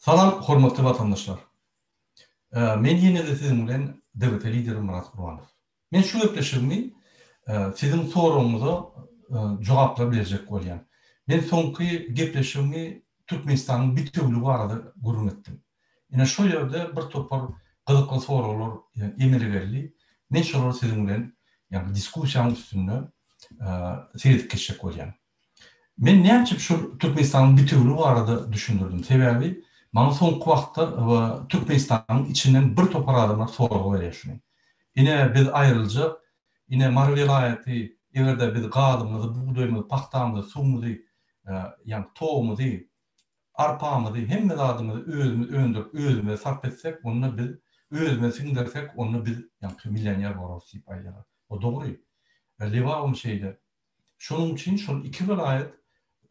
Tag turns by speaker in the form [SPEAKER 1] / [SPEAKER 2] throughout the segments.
[SPEAKER 1] Salam, hormatly vatandaşlar. Men ýene-de siziň bilen DGT lideri Murat Gurbanov. Men şu gepleşigimi siziň soragyňyza jogaplap berjek bolýan. Men soňky gepleşigimi Türkmenistanyň bütünligi barada gurrun etdim. Ine şol ýerde bir topar gyzykly soralar emele geldi. Men şolary siziň bilen ýani diskussiýanyň üstünde seredip geçjek bolýan. Men näçe şu Türkmenistanyň bütünligi barada düşündirdim. Sebebi mana soňky wagtda Türkmenistanyň içinden bir topar adamlar soragy berýär. Ine biz aýryljak, ine Mar vilayaty, egerde biz gadymyzy, buğdaýymyzy, paxtamyzy, suwumuzy, ýani tohumuzy, arpamyzy, hemme zadymyzy özümiz öndürip, özümize sarp etsek, onu biz özümize siňdirsek, onu biz ýani millioner bolarys diýip aýdýar. O dogry. Lewawym şeýde. Şonuň üçin şol iki vilayet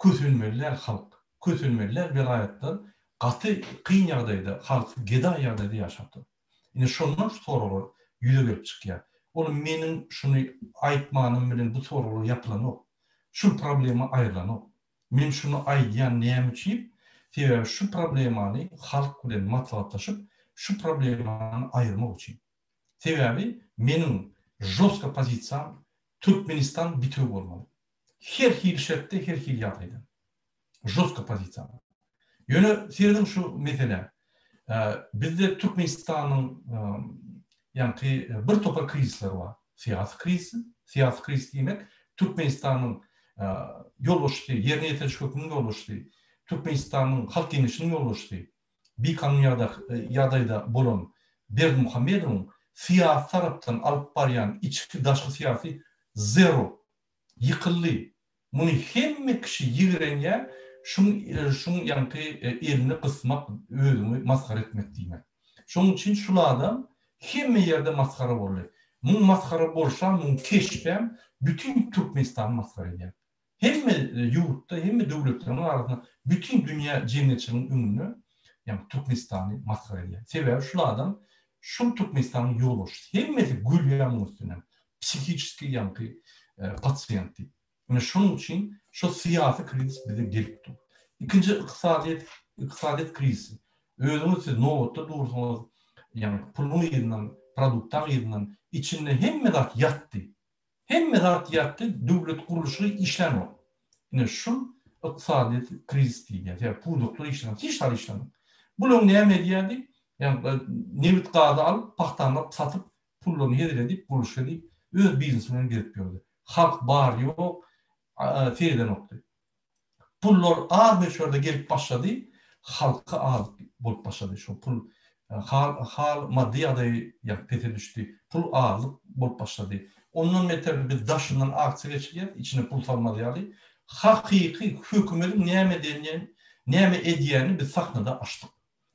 [SPEAKER 1] kösülmeliler halk. Kösülmeliler vilayetler gaty kyn ýagdaýda, halk geda ýagdaýda ýaşapdy. Ine şondan soralar ýüze gelip çykýar. Ol meniň şunu aýtmanym bilen bu soralar ýapylan ok. Şu problema aýrylan ok. Men şunu aýdýan näme üçin? Sebebi şu problemany halk bilen maslahatlaşyp, şu problemany aýyrmak üçin. Sebebi meniň joska pozisiýam Türkmenistan bitigi bolmaly. Her hil şertde, her hil ýagdaýda. Joska pozisiýam. Ýöne serdim şu mesele. Bizde Türkmenistanyň ýani bir topar krizler bar. Siyasi kriz diýmek Türkmenistanyň ýolbaşçy, ýerine ýetiriş höküminiň ýolbaşçy, Türkmenistanyň halk geňişiniň ýolbaşçy, bir ýagdaýda bolan Berdimuhammedowyň siyasi tarapdan alyp barýan içki daşky siyasi zero ýykyldy. Muny hemme kişi ýigrenýär. Şun ýani elini kısmak, özüni maskara etmek diýmek. Şonuň üçin şol adam hemme ýerde maskara bolýar. Muň maskara bolsa, muň keşpem bütün Türkmenistany maskara edýär. Hemme ýurtda, hemme döwletleriň arasynda bütün dünýä jemgyýetçiligiň öňünde ýani Türkmenistany maskara edýär. Sebebi şol adam şol Türkmenistanyň ýolbaşçysy. Hemmesi gülýän üstüne psikiski ýani pasiýenti. Şonuň üçin şu siyasi kriz bize gelip dur. İkinci iktisadiyet krizi. Özünüz siz nowatda dursaňyz, ýani puluny ýerinden, produktdan ýerinden içinde hemme zat ýatdy. Hemme zat ýatdy, döwlet guruluşy işlenmedi. Ine şu iktisadiyet krizi diýär. Ýa produklar işlenmedi, hiç işlenmedi. Bular näme diýärdi? Ýani newit gazy alyp, paxtanlap satyp, pullaryny heder edip, guruluş edip, öz biznesine girip ýördi. Halk bar ýok, ferden okdy. Pullar az meşhurda gelip başladı, halka az bolup başladı. Şu pul hal maddi ýa-da pete düşdi. Pul az bolup başladı. Ondan meter biz daşından aksy geçýär, içine pul salmady ýaly. Hakyky hökümetin näme edýäni biz sahnada açdyk.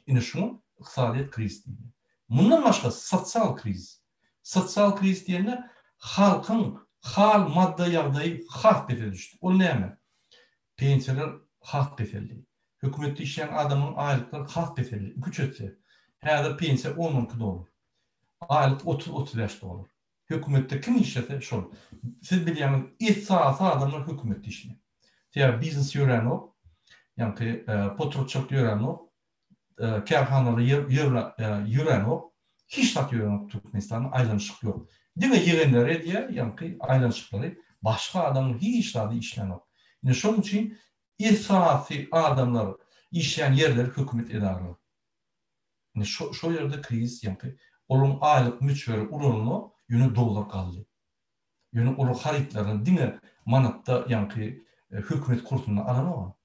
[SPEAKER 1] Ine şunu iktisadiyet krizi diýär. Mundan başga sosial kriz. Sosial kriz diýende halkyň hal madda ýagdaýy hak pete düşdi. Ol näme? Pensiyalar hak betelli. Hökümetde işleyen adamın aylıkları hak betelli. Küçülse. Häzir pensiya 10 dolar. Aylık 30-35 dolar. Hökümetde kim işlese şol. Siz bilýäňiz, esasy adamlar hökümetde işleýär. Ýa biznes ýören ok, ýani potrotçylyk ýören ok, karhanalary ýören ok, hiç zat ýören ok Türkmenistanyň aýlanyşyk ýok. Diňe ýegenler edýär, ýani aýlanyşyklary başga adamlar hiç zat işlen ok. Ine şonuň üçin esasy adamlar işleýän ýerler hökümet edarlar. Ine şo ýerde kriz ýani olum aýlyk müçberi uruluny ýöne dolar galdy. Ýöne ol haritlaryny diňe manatda ýani hökümet kursundan alanyp.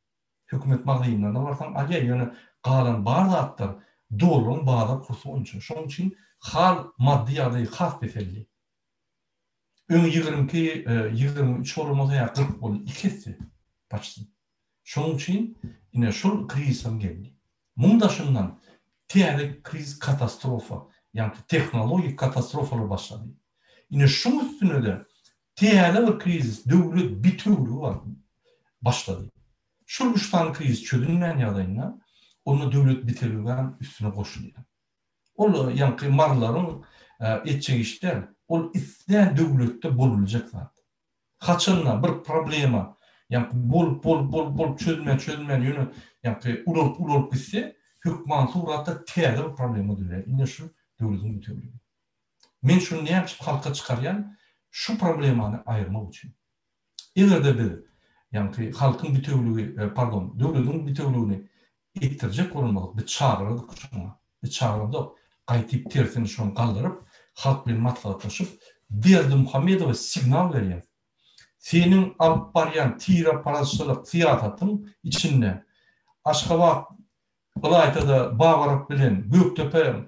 [SPEAKER 1] Hökümet magzyňlaryndan barsaň aýa ýöne galan bar zatlar dolaryň bazar kursu onçun. Şonuň üçin hal maddi ýagdaýy has betelli. Öň 23 bolmasa ýa 40 bol ikisi başdy. Şonuň üçin ine şol krizam geldi. Munda şundan täze kriz katastrofa, ýani tehnologik katastrofalar başlady. Ine şoň üstüne de täze bir kriz, döwlet bitigi başlady. Şol üçtan kriz çözülmän ýagdaýynda onu döwlet bitirgen üstüne goşulýar. Ol ýani marlaryň etjek işler ol isleýän döwletde boluljak zat. Haçanla bir problema ýani bol çözülmän ýöne ýani ulap gitse hükman suratda täze bir problemi dörer. Ine şu döwletiň bütünligi. Men şunu näme halka çykarýan şu problemany aýyrmak üçin. Egerde bir ýani halkyň bütünligi, pardon, döwletiň bütünligini ittirjek bolmaly bir çağırdyk şuna. Bir çağırdyk. Gaýtyp tersini şonu galdyryp halk bilen matlatlaşyp Berdimuhammedowa signal berýär. Senin alıp barýan tira parasylyk siýasatyň içinde Aşgabat vilayatyda Bawarak bilen Göktepe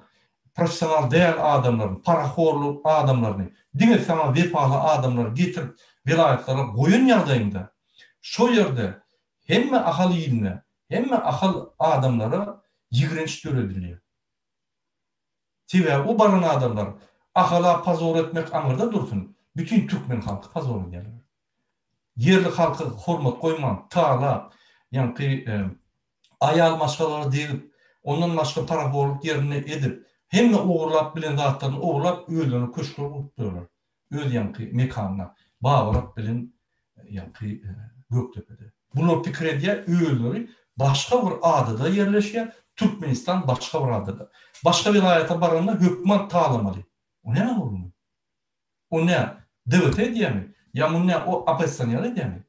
[SPEAKER 1] professional däl adamlaryny, paraxorluk adamlaryny, diňe sana wepaly adamlary getirip vilayatlara goýun ýagdaýynda şo ýerde hemme ahaly ýylyna, hemme ahal adamlara ýigrenç döredilýär. Sebäbi o baran adamlar ahala pazor etmek aňyrda dursun. Bütün Türkmen halky pazor edýärler. Yerli halky hormat goýman, taala, ýani aýal maşgalary diýip, ondan başga paraxorluk ýerine edip, hemme ogurlap bilen zatlaryny ogurlap öýlerini köşkürip utdurlar. Öz ýani mekanyna, Bawarak bilen ýani Göktepe'de. Bular pikir edýär, öýleri başga bir adada ýerleşýär, Türkmenistan başga bir adada. Başga vilayata baranda hökümet taýlamaly. O näme bolmaly? O näme? Dewlet edýärmi? Ýa-da o apostanyal edýärmi?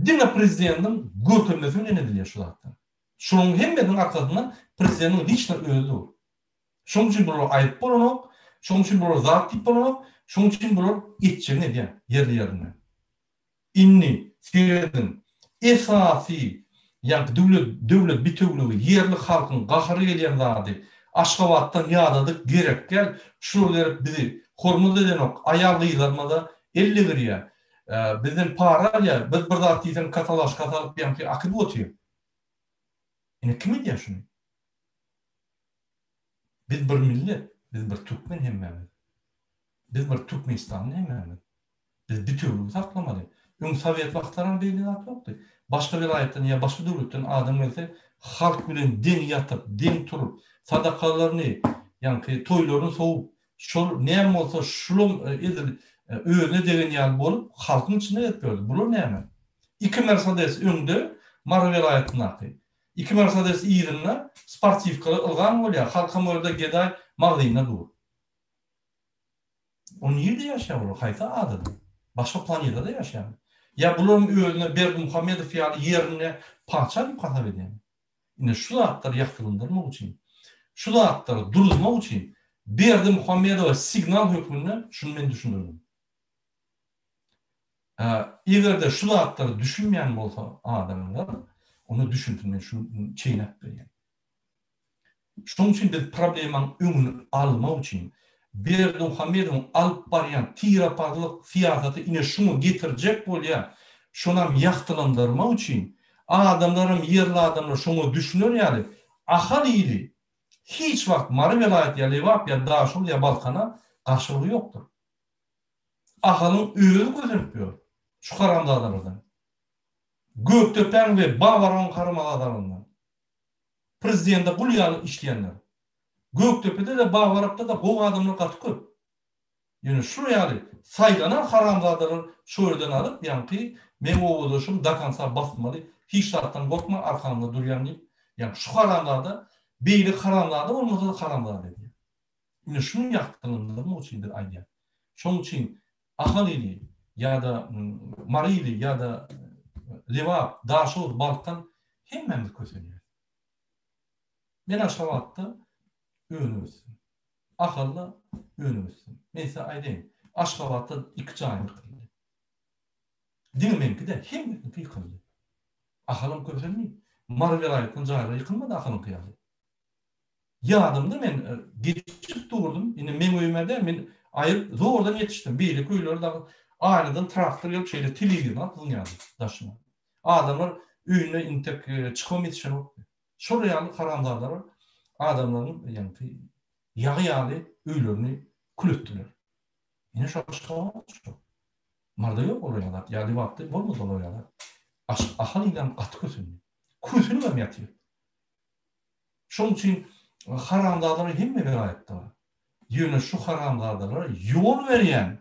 [SPEAKER 1] Diňe prezidentin götürmesi ne edilýär şu zatdan? Şonuň hemmeden arkasyndan prezidentin liçna özü. Şonuň üçin bular aýyp bolanok, şonuň üçin bular zat diýip bolanok, şonuň üçin bular etçe ne edýär? Yerli ýerine. Inni Siriýanyň esasy ýa-da döwlet bütünligi yerli halkyň gahary gelýän zady Aşgabatdan ýadadyk gerek gel, şunu berip bizi hormat edenok aýal gyýlarmada 50 birýär. Bizden para ýa, biz bir zat diýsen katalaş katalyp ýa-da akyp otýar. Ine kim edýär şunu? Biz bir millet, biz bir Türkmen hemmemiz. Biz bir Türkmenistanyň hemmemiz. Biz bütünlüğü saklamaly. Öň Sowet wagtlaryň beýle zat ýokdy. Başga vilayatdan ýa başga döwletden adam gelse, halk bilen den ýatyp, den turup, sadakalaryny, ýani toýlaryny soğup, şol näme bolsa şulum edil öňe degen ýaly bolup, halkyň içinde etberdi. Bular näme? 2 Mercedes öňde Mar vilayatyna. 2 Mercedes ýerine sportivka algan bolýar, halkym orada geday magdyna dur. O ýerde ýaşaýar, haýta adady. Başga planetada ýaşaýar. Ya buların öğüne Berdimuhammedow ýerine parça diýip hasap edýär. Ine şu zatlar ýaktyrylmak üçin, şu zatlar durulmak üçin Berdimuhammedow signal hökmüne şunu men düşünürüm. Egerde şu zatlar düşünmeýän bolsa adamlar, onu düşündürmen şunu çeýnep berýär. Şonuň üçin biz problemaň öňüni almak üçin Berdimuhammedow alyp barýan tiraparlyk siýasaty ine şunu getirjek bolýar. Şonam ýaktylandyrmak üçin adamlarym yerli adamlar şonu düşünür ýaly. Ahalyly hiç wagt Mar vilayat ýa Lewap ýa Daşul ýa Balkana garşylygy ýokdur. Ahalyň özü gözlenip ýör. Şu karamdalardan. Göktepeň we Bawaraň karamdalarından. Prezidentde bul ýaly işleýänler. Göktepe'de de Bawarak'ta da bu adamlar katkı köp. Yani şu ýaly saylanan haramzadalar şu ýerden alıp ýani men oğuzlaşım dakansa basmaly, hiç zatdan gorkma arkamda durýan diýip, ýani şu haramzada beýle haramzada bolmasa da haramzada diýip. Ine şunu ýaktyrylmak üçin bir aýdýar. Şonuň üçin ahalyly ýa-da Marily ýa-da Lewap, Daşul, Balkan hemmemiz kösenýär. Men Aşgabatda öňümizsin. Ahalla öňümizsin. Men size aýdym. Aşgabatda 2 jaýmy ýykyldy. Diňmenki de hemmeniki ýykyldy. Ahalym kösenmi? Mar vilayatynyň jaýlary ýykylmady ahalym ýaly. Ýadymda men geçip durdum. Ine men öýmede men aýyp zordan ýetişdim. Beýle köýlerde aýladan traktor ýalyp şeýle televizor atylýardy daşyma. Adamlar öýüne intek çykyp ýetişen okdy. Şol ýaly karandarlar adamlaryň ýani ýaly öýlerini külütdiler. Ine şaşkın. Marda ýok olaýar. Ýa-da wagty bolmaz olaýar. Ahalydan gatky kösünýär. Kösünü hem ýatyr. Şonuň üçin haramdadary hemme vilayatda bar. Ýöne şu haramdadara ýol berýän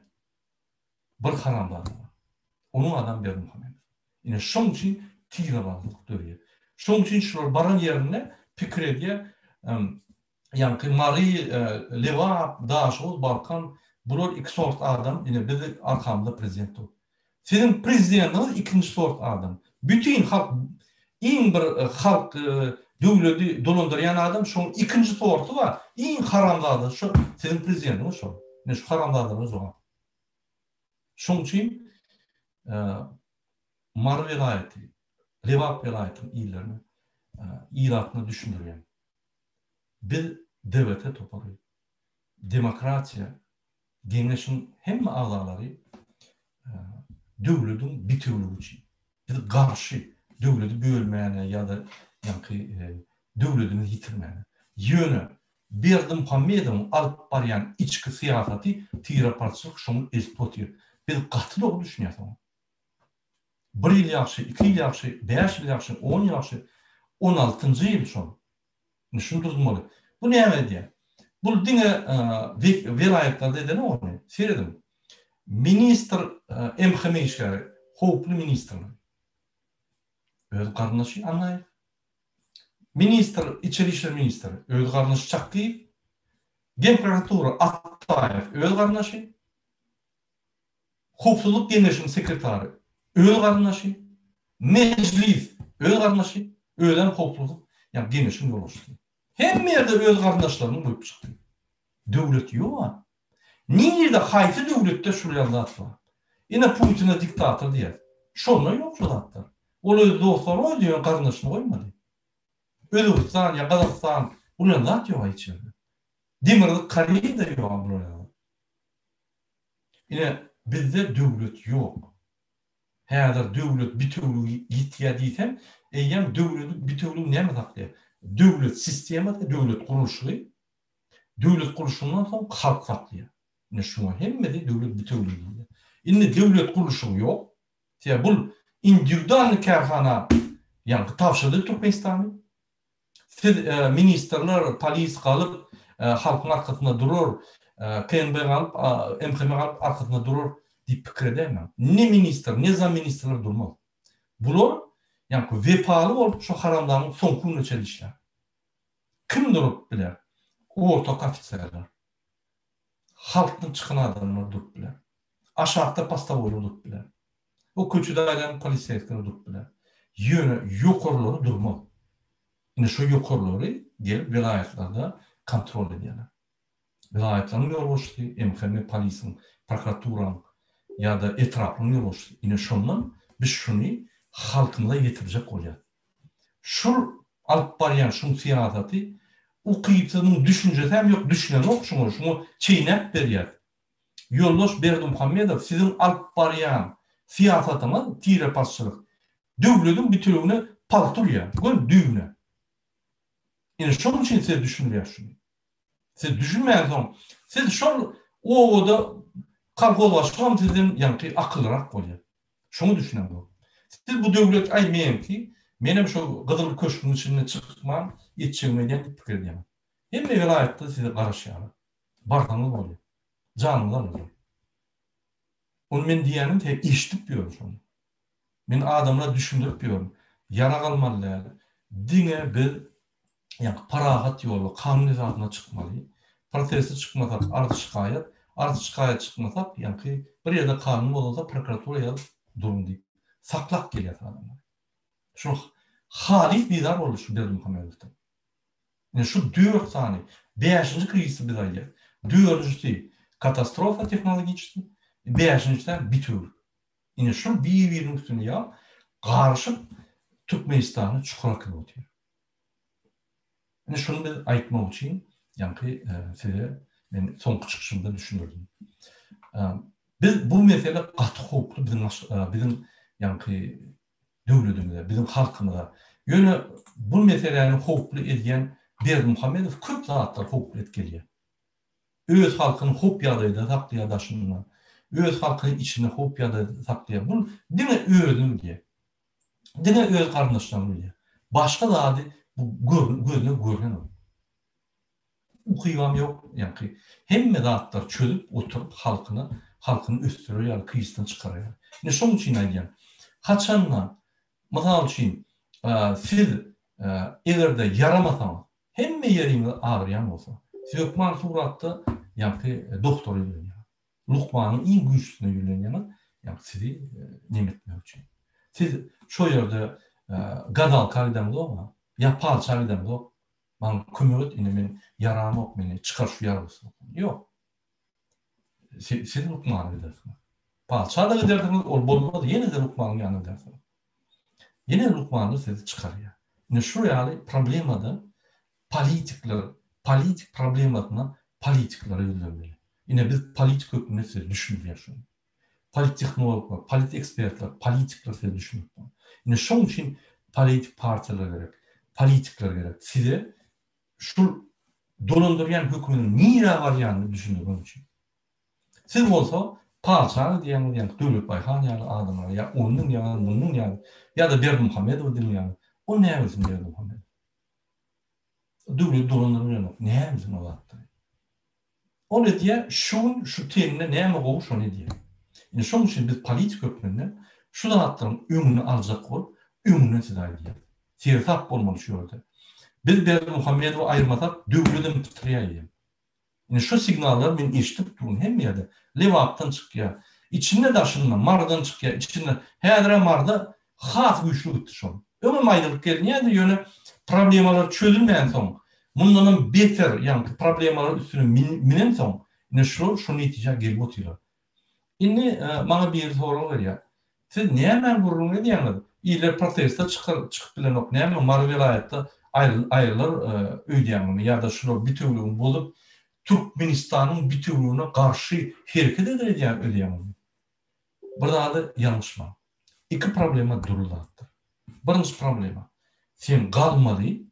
[SPEAKER 1] bir haramdada bar. Onuň adam Berdimuhammedow. Ine şonuň üçin tira bazlyk dörýär. Şonuň üçin şular baran ýerine pikir edýär. Ýani Marie Le Pen, Daşoz, Balkan bular iki sort adam. Ine bizi arkamda prezident ol. Sizin prezidentiniz ikinci sort adam. Bütün halk iň bir halk döwleti dolandyrýan adam şoň ikinci sortu var. Iň haramzada şu sizin prezidentiniz şu. Ne şu haramzadalar o. Şoň üçin Mar vilayeti, Lewap vilayetinin illerini iratına düşünürüm. Bir devlete toparıyor. Demokrasiya, genleşin hem ağlarları devletin bitürlüğü için. Bir karşı devleti bölmeyene ya da devletini yitirmeyene. Yönü Berdi Muhammedov'un alıp barayan içki siyaseti tiraparçılık şunu eksploatıyor. Bir katı doğru düşünüyorsun. 1 yıl yaxşı, 2 yıl yaxşı, 5 yıl yaxşı, 10 yıl yaxşı, 16-njy yıl şonu. Şunu tutmalı. Bu näme diye? Bu dine vilayetlerde de ne oluyor? Seyredim. Minister MHM işleri, hoplu ministrler. Öz kardeşi Anlayev. Minister, İçeri İşler Ministeri, öz kardeşi Çakkiyev. Gen prokuratura Atayev, öz kardeşi. Hopsuluk Genleşim sekreteri, öz kardeşi. Meclis, öz kardeşi. Ölen hopluluk, yani genleşim yol açtı. Hem yerde öz kardeşlerini bulup çıktı. Devlet yok. Niye de hayfı devlette şuraya var. Yine Putin'e diktatör diye. Şonla yok şu datlar. O öz dostları oynuyor, kardeşini koymadı. Özbekistan ya Kazakistan buraya zat yok içeride. Demirlik Kore'yi de yok buraya. Yine bizde devlet yok. Häzir devlet bitürlüğü gitýär diýsem, eýem devlet bitürlüğü näme takdy? Devlet sisteminde devlet kuruluşy, devlet kuruluşundan soň halk saklıyor. Ne şuna hemmede devlet bitürlüğü. Indi devlet kuruluşy ýok. Ýa bu individual karhana ýa-ni tawşydy Türkmenistany. Siz ministerler, polis kalıp halkın arkasında durur, KNB kalıp, MHM kalıp arkasında durur deyip pikir edemem. Ne minister, ne zam ministerler durmaz. Bular yani vepalı olup şu haramların son kulunu çelişler. Kim durup biler? Ortak ofislerler. Halktan çıkan adamlar durup biler. Aşağıda pastavoylu durup biler. O köçüde ailenin polis yetkini durup biler. Yönü yokorları durmaz. Yine şu yokorları gelip vilayetlerde kontrol ediyorlar. Vilayetlerin yolu oluştu, MHM, polisin, prokuraturan ya da etrafının yolu oluştu. Yine şundan biz şunu halkımıza getirecek oluyor. Şu alıp barayan şun siyaseti o kıyıpsının düşüncesi hem yok düşünen yok şunu çiğnep veriyor. Yoldaş Berdi Muhammedov sizin alıp barayan siyasetine tire pasçılık. Devletin bütünlüğüne paltırıyor. Görün düğüne. Yani şunun için siz düşünüyor şunu. Siz düşünmeyen zaman siz şu o da kalkolaşkan sizin yani akıllırak oluyor. Şunu düşünen bu. Siz bu devlet aymayın ki benim şu Kızıl Köşkü'nün içine çıkmam yetişemeyeceğim bir fikir diyemem. Hem de vilayette size karışıyor. Bardanlık oluyor. Canlılar oluyor. Onu ben diyenim tek iştip diyorum şunu. Ben adamla düşündürüp diyorum. Yara kalmalılar. Dine bir yani parahat yolu, kanun izahına çıkmalı. Protesti çıkmasak artı şikayet çıkmasak yani bir yerde kanun olursa prokuraturaya durum deyip saklak geliyor adamlar. Şu halis bizar olur şu Berdi Muhammedov'da. Yani şu 4 tane 5. krizi bir aylar. 4. katastrofa teknologisi, 5'den bitür. Yani şu bir üstüne ya karşı Türkmenistan'ı çukura kılıyor. Yani şunu da aytmak için yani size ben son çıkışımda düşünürdüm. Biz bu mesele katı hukuklu bizim yani devletimizde, bizim halkımızda yönü bu meselenin hukuklu ediyen Berdi Muhammedov köp zatlar hukuklu etkiliyor. Öz halkının hopyadaydı saklaya daşından, öz halkının içine hopyadaydı saklaya. Bu dine özüm diye. Dine öz kardeşlerim diye. Başka da adı bu gözüne görünen o. Ukuyam yok yani hem medatlar çözüp oturup halkının üstürü yani kıyısından çıkarıyor. Ne şunun için ayyan. Haçanla, mesela için siz egerde yaramasaňyz, hemme ýeriňiz agyrýan bolsa, Sökman suratda ýa-ni doktor ýülenýär. Lukmanyň iň güýçlüsine ýülenýär, ýa-ni sizi nemetmek üçin. Siz şo ýerde gadal kagdam bolma, ýa palça kagdam bol, maňa kömek et, ine men yaramok meni çykar şu ýarysy. Ýok. Siz lukmany edersiň. Palça da ederdiňiz, ol bolmady, ýene de lukmanyň ýanyna edersiň. Ýene lukmany sizi çykarýar. Ine şu ýaly problemada politik problematyna politiklara ýönerilmeli. Ine biz politik hökümne size düşünýär şunu. Politik tehnologlar, politik ekspertler, politikler size düşünýär. Ine şoň üçin politik partiýalar gerek, politikler gerek. Size şu dolandıryan hükümünün nira varýanyny düşünýär üçin. Siz bolsa palça diýen döwlet baýhan ýaly adamlar, ýa onuň ýaly, munyň ýaly, ýa-da Berdimuhammedow diýen, o näme Berdimuhammedow? Döwlet dolandyrýan, näme olatdy? O ne diye şu temine näme goýuş onu diye. Ine şoň üçin biz politik hökümne şu zatlaryň öňüni aljak bolup, öňüne çydaý diýip. Siýasat bolmaly şu ýerde. Biz Berdimuhammedow aýyrmasak döwletim bitirýär. Ine şu signallar men eşitip durun hem ýerde. Lewapdan çykýar. İçinde daşynma, mardan çykýar. İçinde häzir marda has güýçlü gitdi şoň. Öňe maýdylyk gelýär ýöne problemalar çözülmeýän soň. Mundan beter, ýa-ni problemalar üstüne minen soň, ine şu netije gelip oturýar. Indi maňa bir soraw berýär. Siz näme gurrun edýäňiz? Ýylar protesta çykyp bilen ok, näme mar vilayatda aýrylar öýdýäňmi ýa-da şunu bütünlüğün bolup Türkmenistanyň bütünlüğüne garşy hereket edýäňmi? Bir daha ýalňyşma. İki problema durulýar. Birinji problema. Sen galmaly,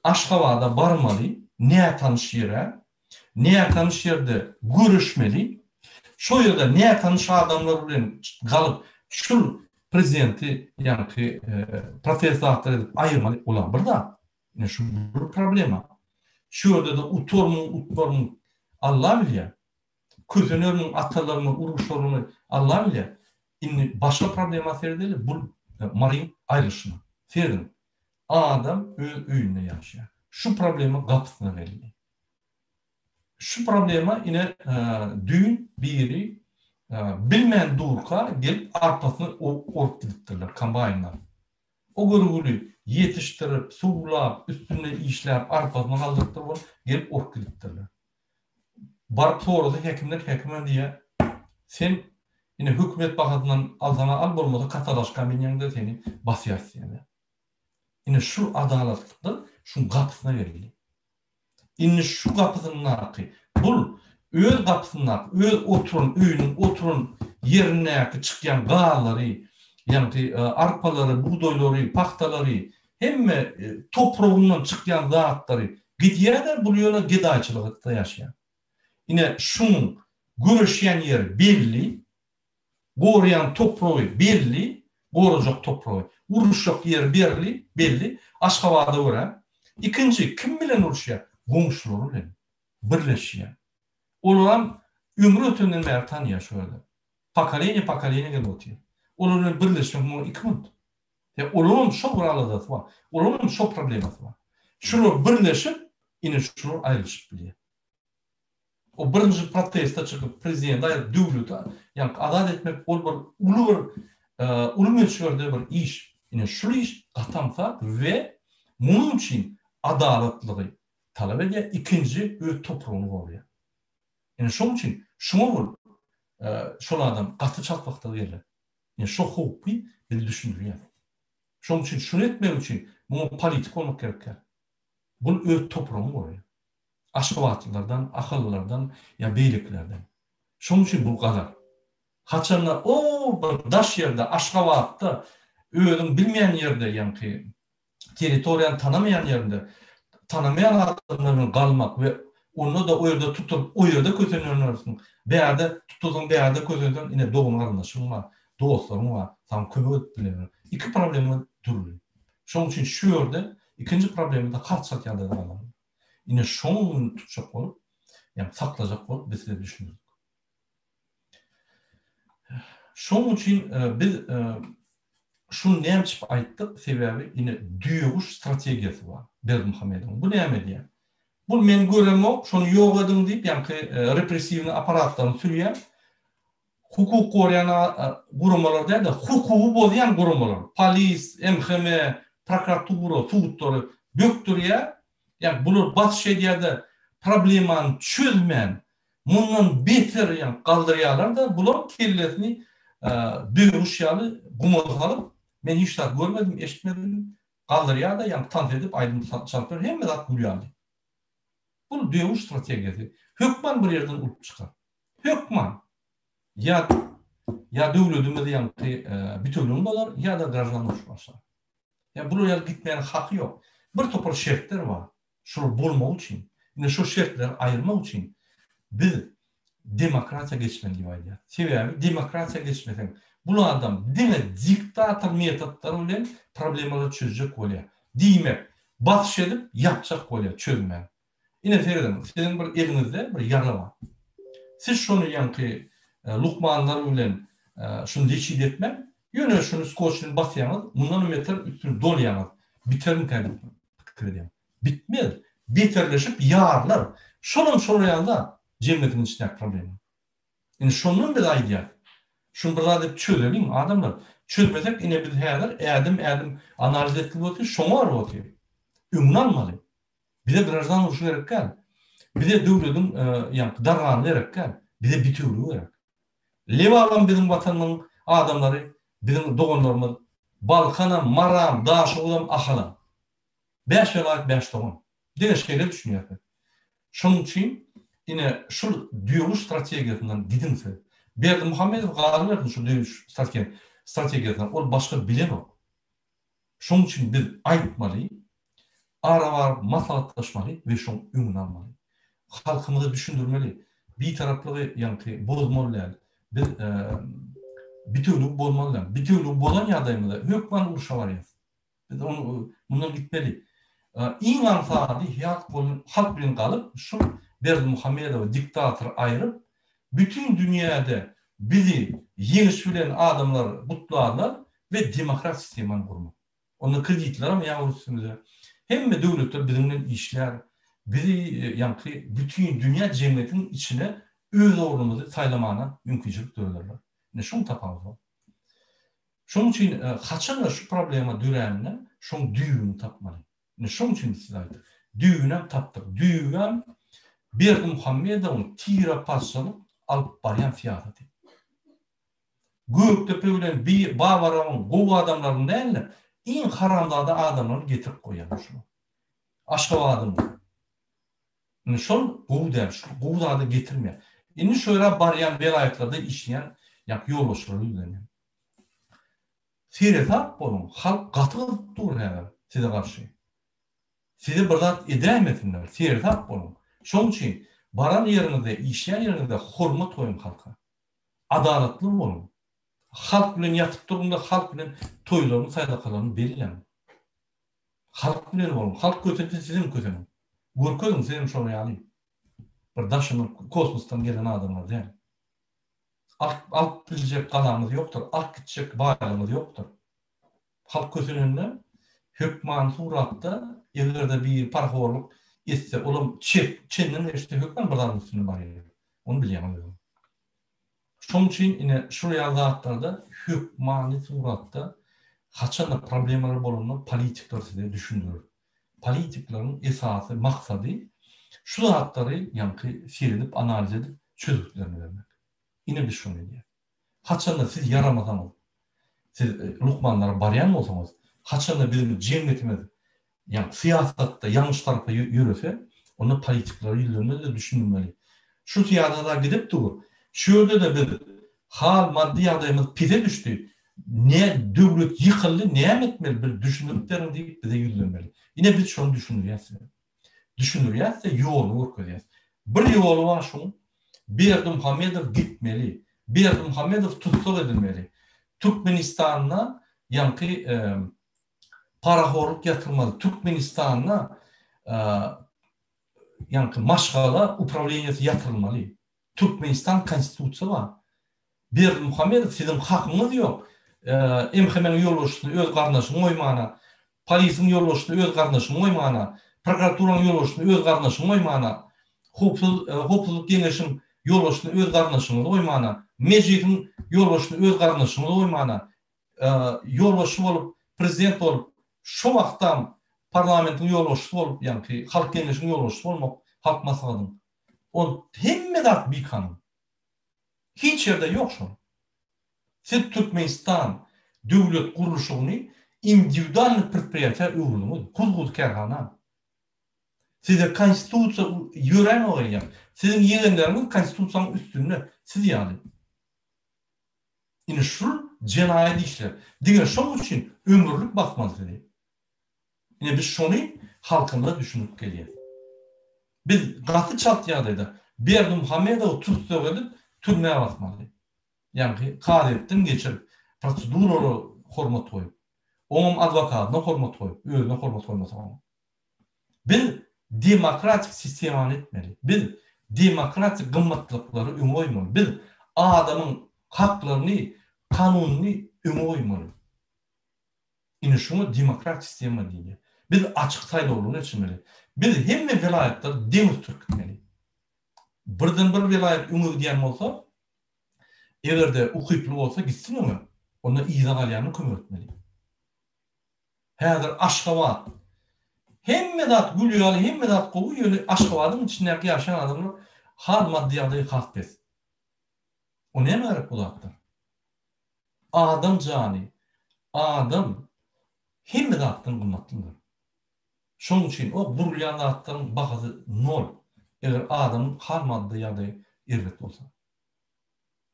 [SPEAKER 1] Aşgabatda barmaly, näme tanış ýere, näme tanış ýerde görüşmeli, şo ýerde näme tanış adamlar bilen galyp şu prezidenti ýa-ni protestler edip aýyrmaly bolar. Bir da ine şu bir problema. Şu ýerde de utbormyň Allah bilýär. Közenörüň atalarynyň uruşlaryny Allah bilýär. Indi başga problema serdeli bu maryň aýryşyny. Serdin. Adam öz öýünde ýaşaýar. Şu problema gapysyna geldi. Şu problema ine düň biri bilmeýän durka gelip arpasyny orup gidipdirler kombaynlar. O gurugly yetiştirip, suwlap, üstüne işläp, arpasyny galdyryp gelip orup gidipdirler. Barıp sorady hekimler diýär, sen ine hökümet bagazyndan alsana al bolmasa katalaşka menýäňde seni basýarsyň. Ine şu adalatlyk şu gapysyna berildi. Ine şu gapysynyň naky. Bul öz gapysyna, öz öýüniň ýerine çykýan galary, ýa-ni arpalary, buğdoylary, paxtalary, hemme topragyndan çykýan zatlary gidýärler, bu ýola gedaýçylykda ýaşaýar. Ine şuň görüşýän ýeri belli, gorýan topragy belli, gorajak topragy, uruşak ýeri belli, Aşgabatda görä. İkinji kim bilen uruşýar? Goňşulary bilen birleşýär. Olar ömrü ötenden bäri tanýar şu ýerde. Pakalenya gelip oturýar. Olar birleşmek 2 minut. Olaryň şo guralady bar. Olaryň şo problematy bar. Şunu birleşip, ine şunu aýryşyp bilýär. O birinji protesta çykyp prezident döwlete, ýa-ni azat etmek bol bir uly ölçüde bir iş. Ine şu iş gatamsa we munyň üçin adalatlygy talap edýär. İkinji öz topragyny gorýar. Ine şoň üçin şoňa bol şol adam gaty çatmakda gelýär. Ine şo hukmy bil düşünýär. Şoň üçin şunu etmek üçin bu politik bolmak gerek. Bu öz topragyny gorýar. Aşgabatlylardan, ahyllardan ýa beýliklerden. Şoň üçin bu galar. Haçanlar bir daş ýerde Aşgabatda özüň bilmeýän ýerde, ýa-ni territoriýany tanamaýan ýerinde tanamaýan adamlaryň galmak we onu da o ýerde tutup, o ýerde közenýärsiň. Bäde tutulýan, bäde közenýän ine dogum garyndaşyň bar, dostlaryň bar, sam kömek bilen. İki problema durýar. Şoň üçin şu ýerde ikinji problemy da garçak ýalda galar. Ine şoň tutjak bolup, ýa saklajak bolup biz de düşünýärdik. Şoň üçin biz şunu näçip aýtdyk, sebäbi ine düýüş strategiýasy bar Berdimuhammedowyň. Bu näme diýär? Bu men göremo, şonu ýok edin diýip, ýani repressiwni aparatlaryny sürýän hukuk gorayan gurumlar da hukuku bozayan gurumlar. Polis, MHM, prokuratura, sudlar döktürýär. Yani bular batış edýärde problemany çözmän, mundan beter ýani galdyrýarlar da bular kellesini döwüşýäli gumagalyp men hiç zat görmedim, eşitmedim. Galdyrýar da ýani tanıt edip aýdym çapyr hemme zat gülýärdi. Bu döwüş strategiýasy. Hökman bir ýerden urup çykar. Hökman ya döwletimiz ýa-ni bütünlüğün bolar ya da gражданлык başlar. Ya buraya gitmeyen hakkı yok. Bir topar şertler var. Şunu bulmak için. Yine şu şertleri ayırmak için biz demokrasiya geçmeli gibi aydı. Sebebi demokrasiya geçmeden bu adam dine diktatör metotları ile problemleri çözecek oluyor. Demek batış edip yapacak oluyor çözmeye. Yine seyredin. Sizin bir elinizde bir yara var. Siz şunu yankı lukmanlar ile şunu deşit etmek, yine şunu skoçunu basyanız, bundan ümitler üstünü dolayanız. Biterim kaybetmek. Bitmez. Biterleşip yağarlar. Şunun şurayanda cemiyetin içindeki problemi. Yani şunun bir idea. Şunu bir adep çözelim adamlar. Çözmesek yine bir hayallar edim analiz etkilik oluyor. Şunu var oluyor. Ümün almalı. Bir de gраждан oluşu gerek gel. Bir de devletin darğanı gerek gel. Bir de bitiriyor gerek. Levalan bizim vatanın adamları, bizim doğanlarımız Balkana, Maram, Daşı olam, Ahalam. 5 velayet 5 doğan. Dene şeyler düşünüyorlar. Şunun için yine şu düğüş stratejiyalarından gidinse, Berdimuhammedow galip şu düğüş stratejiyalarından o başka bilen o. Şunun için biz aytmalı, ara var, maslahatlaşmalı ve şunu ümün almalı. Halkımızı düşündürmeli. Bir taraflı yankı bozmalı. Biz bütünlük bozmalı. Bütünlük bozan yadayımızda hükman uruşa var ya. Biz onu bundan gitmeli. İman saati halk bilen kalıp şu Berdimuhammedow diktatör ayırıp bütün dünyada bizi yeniş bilen adamlar kutlarlar ve demokrat sistemini kurmak. Onu kreditler ama yavru üstümüze. Hem de devletler bizimle işler, bizi yankı bütün dünya cemiyetinin içine öz oğlumuzu saylamana mümkünçülük dörlerler. Ne şunu tapamız var. Şunun için kaçan da şu problema dürenle şunun düğünü tapmalı. Ne şunun için size aydır. Düğünem taptık. Düğün Berdimuhammedow'un tira paslanıp alıp barayan fiyatı. Göktepe bilen bir Bavaram'ın bu adamların değil, en haramda da adamları getirip koyalım şunu. Aşkavadın. Yani şun bu da getirmiyor. Şimdi şöyle barayan velayetlarda işleyen yolbaşları yüzleniyor. Seyretap olun. Halk katı dur yani size karşı. Sizi burada edemesinler. Seyretap olun. Şunun için baran yerinizde, işleyen yerinizde hürmet koyun halka. Adaletli olun. Halk bilen yatıp durumda halk bilen toylarını, sadakalarını belirleyin. Halk bilen olun. Halk kötüsü sizin kötünün. Görközün sizin şunu yani. Bir daşının kosmostan gelen adamlar değil. Alt bilecek kalanımız yoktur. Alt gidecek bağlılığımız yoktur. Halk kötününde hükman suratta evlerde bir parhorluk etse oğlum Çin'nin işte hükman buradan üstünü var ya. Onu bileyemem. Şunun için yine şuraya zatlarda hükmani suratta kaçan da problemleri bulunma politikler size düşündürür. Politiklerin esası, maksadı şu zatları yankı seyredip, analiz edip çözüklerini vermek. Yine bir şunu diyor. Kaçan da siz yaramasanız, siz lukmanlara barayan mı olsanız, kaçan da bizim cemiyetimiz yani siyasatta yanlış tarafa yürüse, onu politikleri yıllarında da düşünülmeli. Şu siyasata gidip durur. Şöyle de bir hal maddi adayımız pide düştü. Ne devlet yıkıldı, ne etmeli bir düşünürlerin deyip bize yürülmeli. Yine biz şunu düşünürüz. Düşünürüz de yolu orkuyuz. Bir yolu var şunun. Berdimuhammedow gitmeli. Berdimuhammedow tutsal edilmeli. Türkmenistan'la yankı parahorluk yatırmalı. Türkmenistan'la yankı maşgala upravlenyası yatırılmalı. Türkmenistan konstitusiya var. Berdimuhammedow sizin hakkınız yok. MHM'nin yolbaşçısını öz garnaşyny oýmana, polisiň yolbaşçysını öz garnaşyny oýmana, prokuraturyň yolbaşçysını öz garnaşyny oýmana, hukuk geňeşiň yolbaşçysını öz garnaşyny oýmana, mejlisin yolbaşçysını öz garnaşyny oýmana, yolbaşçy bolup, prezident bolup, şu wagtdan parlamentiň yolbaşçysy bolup, ýani halk geňeşiň yolbaşçysy bolmak, halk maslahatynyň. On hemme zat bikanyň. Hiç ýerde ýok şol. Siz Türkmenistan döwlet gurulşyny individual предприятие öwrüňiz, kuz kerhana. Size konstitusiya ýören oýan. Sizin ýegenleriniz konstitusiýanyň üstünde, siz ýaly. Ine şu jenaýat işler. Diňe şoň üçin ömürlük basmalydy. Ine biz şonu halkymyza düşünüp gelýär. Biz gaty çat ýagdaýda Berdi Muhammedow tutsak edip türmäge basmaly. Ýani kadetden geçirip prosedurary hormat goýup, oňam adwokatyna hormat goýup, özüne hormat goýmasa. Biz demokratik sistemany etmeli. Biz demokratik gymmatlyklary öňe goýmaly. Biz adamyň haklaryny, kanunyny öňe goýmaly. Ine şunu demokratik sistema diýär. Biz açyk saýlawlaryny etmeli. Biz hemme vilayetler deňiz türkmeli. Birden-bir vilayet öňe gidýän bolsa, egerde ukyply bolsa gitsin öňe. Onda ýyzak alýany kömürtmeli. Häzir Aşgabat hemme zat gülýär, hemme zat gowy ýöne Aşgabatyň içindäki ýaşaýan adamlar hal maddi ýagdaýy hakbes. O näme gerek bolatdyr? Adam jany, adam hemme zatdan gymmatlydyr. Şoň üçin o burulýan zatlaryň bahasy nol. Eger adamyň hal maddi ýagdaýy erlet bolsa.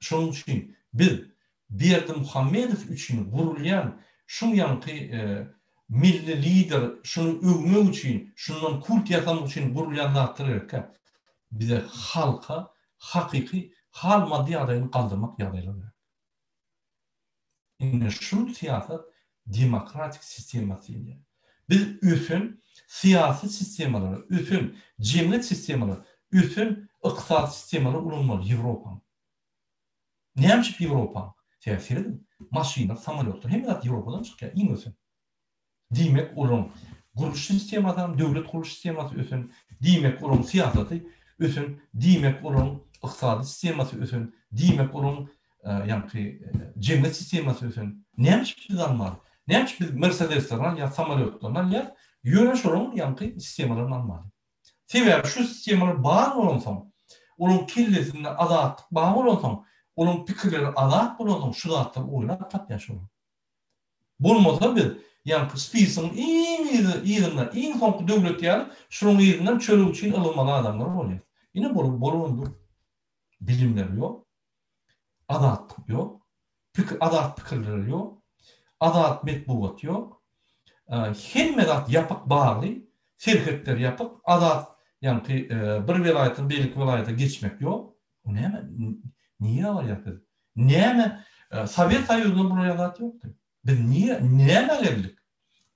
[SPEAKER 1] Şoň üçin biz Berdi Muhammedow üçin gurulýan şu ýanky milli lider şunu öwmek üçin, şundan kult ýasamak üçin gurulýan zatlar bize halka hakyky hal maddi ýagdaýyny galdyrmak ýagdaýlary. Ine şu siýasat demokratik sistemasy. Biz üsün siyasi sistemalary, üsün cemiyet sistemalary, üsün ykdysady sistemalary ulanmaly Ýewropa. Näme Ýewropa? Täsiri maşina, samolyotlar hem de Ýewropadan çykýar, iň ösün. Diýmek olaň guruluş sistemadan, döwlet guruluş sistemasy ösün, diýmek olaň siýasaty ösün, diýmek olaň ykdysady sistemasy ösün, diýmek olaň ýani cemiyet sistemasy ösün. Näme biz almaly? Näme biz Mercedeslerden ýa samolyotlardan ýa ýöneş olaň ýani sistemalardan almaly? Sebäbi şu sistemalar bar bolansoň, olaň killesinde azatlyk bar bolansoň, olaň pikirleri azat bolansoň, şu zatlar oýlap tap ýaşaýar. Bolmasa biz ýani spiýsiň ýerinde, iň soňky döwlet ýaly şonuň ýerinden çörek üçin alınmaly adamlar bolýar. Ine bolundur. Bilimler ýok, azatlyk ýok, azat pikirleri ýok, azat metbuat ýok. Hemme zat ýapyk bagly, şirketler ýapyk, azat ýani bir vilayatyň beýlik vilayata geçmek ýok. O näme? Niye var yapıyor? Näme Sovet Soýuzynyň bu ýagat ýokdy? Biz näme geldik?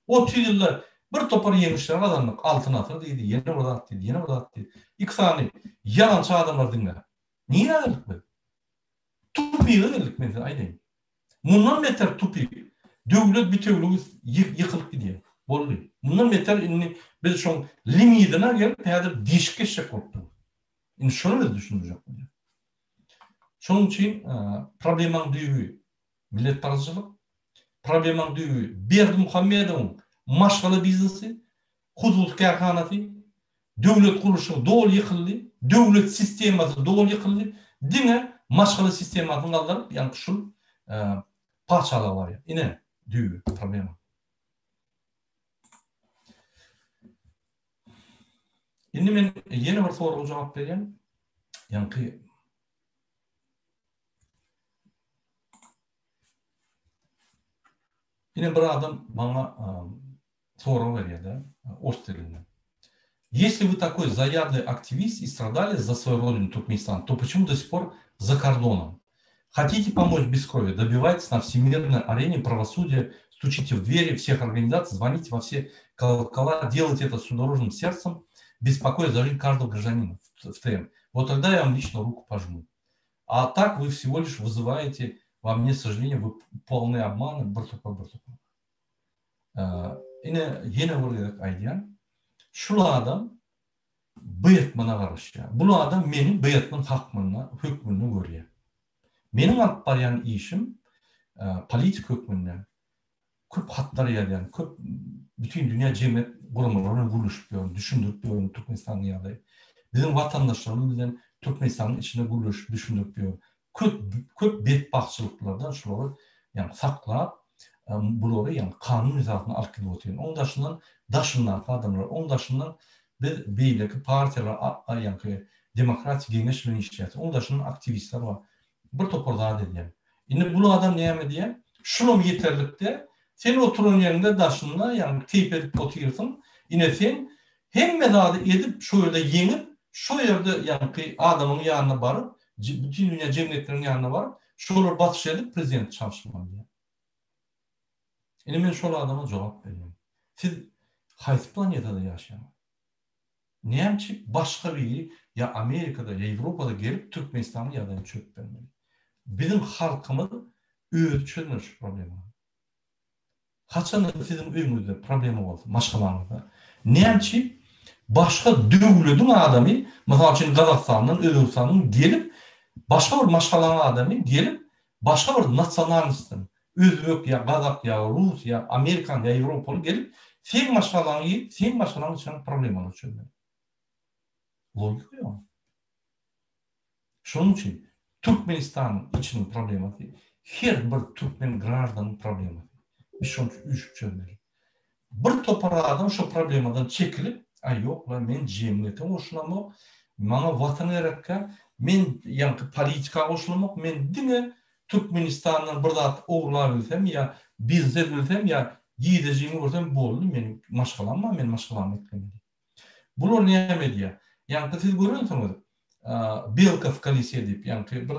[SPEAKER 1] O ýyllar bir topar ýemişler adamlyk altına atır diýdi, ýene bolat diýdi, ýene bolat diýdi. İksany ýalançy adamlar diňler. Niye geldik biz? Tupiýe geldik men aýdaýyn. Mundan beter tupik. Döwlet bitewligi ýykylyp gidýär. Boldy. Mundan beter biz şoň limitine gelip häzir dişik geçek bolupdy. Indi şonu biz düşünjek. Şoň üçin problemaň düýbi milletparçylyk, problemaň düýbi Berdi Muhammedowyň maşgaly biznesi, huzur kerhanasy, döwlet gurulşy dol ýykyldy, döwlet sistemasy dol ýykyldy, diňe maşgaly sistemasyny galdyryp, ýani şu parçalar bar. Ine düýbi problema. Indi men ýene bir soraga jogap berýän. Ýani yine bir adam bana soru verdi, Ostil'den. Если вы такой заядлый активист и страдали за свою родину Туркменистан, то почему до сих пор за кордоном? Хотите помочь без крови? Добивайтесь на всемирной арене правосудия, стучите в двери всех организаций, звоните во все колокола, делайте это с удорожным сердцем, беспокоясь за жизнь каждого гражданина в ТМ. Вот тогда я вам лично руку пожму. А так вы всего лишь вызываете Вам, мне, к сожалению, вы полный обман, bir topa. Yine vuruyorduk aydiyan. Şul adam bıyıtmana karışıyor. Bu adam benim bıyıtmın hakmını, hükmünü görüyor. Benim alıp barayan işim politik hükmünden. Köp hatlar yani köp bütün dünya cemiyet kurumlarını buluşup düşündürüp Türkmenistan'ın yanında. Bizim vatandaşlarımız bilen Türkmenistan'ın içinde buluş düşündürüp köp betbaxçılıklardan şuları yani saklap buları yani kanun izahını arkada oturuyor. Onun dışından daşından adamlar, onun dışından bir beyleki partiyalar yani demokratik genişliğini işleyecek. Onun dışından aktivistler var. Bir toparlığa dediğim. Yine bu adam neyme diye? Şunum yeterlikte sen oturun yerinde daşınla yani teyip edip oturuyorsun. Yine sen hem medadı edip şu yerde yenip şu yerde yani adamın yanına varıp bütün dünya cemiyetlerinin yanına varıp şolar batış edip prezident çalışmalı diye. Yani ben şolar adama cevap veriyorum. Siz hayat planetede yaşayan. Neyemçi başka biri ya Amerika'da ya Avrupa'da gelip Türkmenistan'ın yadayını çöp vermeli. Bizim halkımız ölçülmüş şu problemi. Haçan sizin öyünüzde problemi oldu, maşkalarınızda. Neyemçi başka dövlüdün adamı, mesela için Kazakistan'ın, Özbekistan'ın gelip, başka bir maşkalan adamı gelip, başka bir nasyonalistin, Özbek ya Kazak ya Rus ya Amerikan ya Avrupalı gelip, sen maşkalanı için problem oluşuyor. Logika yok. Şunun için Türkmenistan'ın içinin problemi değil. Her bir Türkmen grajdanın problemi. Biz şunu çözmeli. Bir topar adam şu problemadan çekilip, ay yok la men cemiyetim hoşlamak, bana vatan erekka, men yankı politika hoşlamak, men dine Türkmenistan'dan burada oğurlabilsem ya bizde bilsem ya gideceğimi görsem boldu, men maşkalanma etmeli. Bunlar ne diye? Yankı siz görüyorsunuz. Belka в колесе deyip yani bir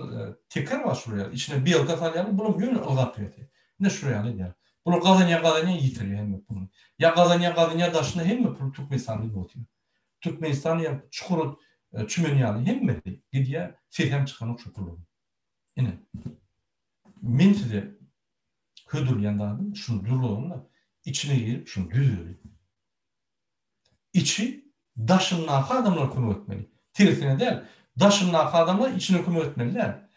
[SPEAKER 1] teker var şuraya. İçine belka salyanı bunu yönü ılgap ediyor. Ne şuraya ne diyor? Bunu kazanya yitiriyor hem bunu. Ya kazanya daşını hem mi Türkmenistan'da botuyor. Türkmenistan ya çukuru çümeni hem mi gidiyor setem çıkan o çukuru. Yine men size hödür yandan şunu durulunla içine girip şunu düzüyor. İçi daşının adamlar konu etmeli. Tersine değil. Daşının adamlar içine hüküm etmeliler.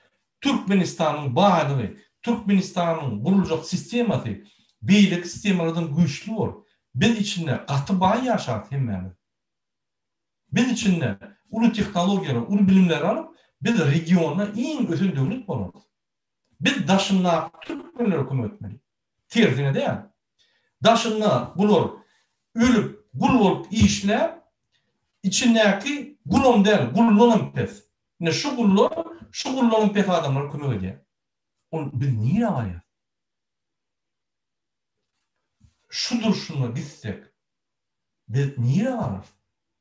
[SPEAKER 1] Türkmenistan'ın bağlı, Türkmenistan'ın kurulacak sistematı, beylik sistemalardan güçlü var. Biz içinde katı bağ yaşat hemen. Biz içinde ulu teknolojiler, ulu bilimler alıp, biz regionda en özel devlet oluruz. Biz daşına Türkmenler hüküm etmeli. Tersine değil. Daşına bulur, ölüp, gul olup işler, içindeki gulum değil, gullunun pes. Ne şu gullunun pes adamlar kömür ediyor. Onu biz niye var? Şudur şunu gitsek, biz niye var?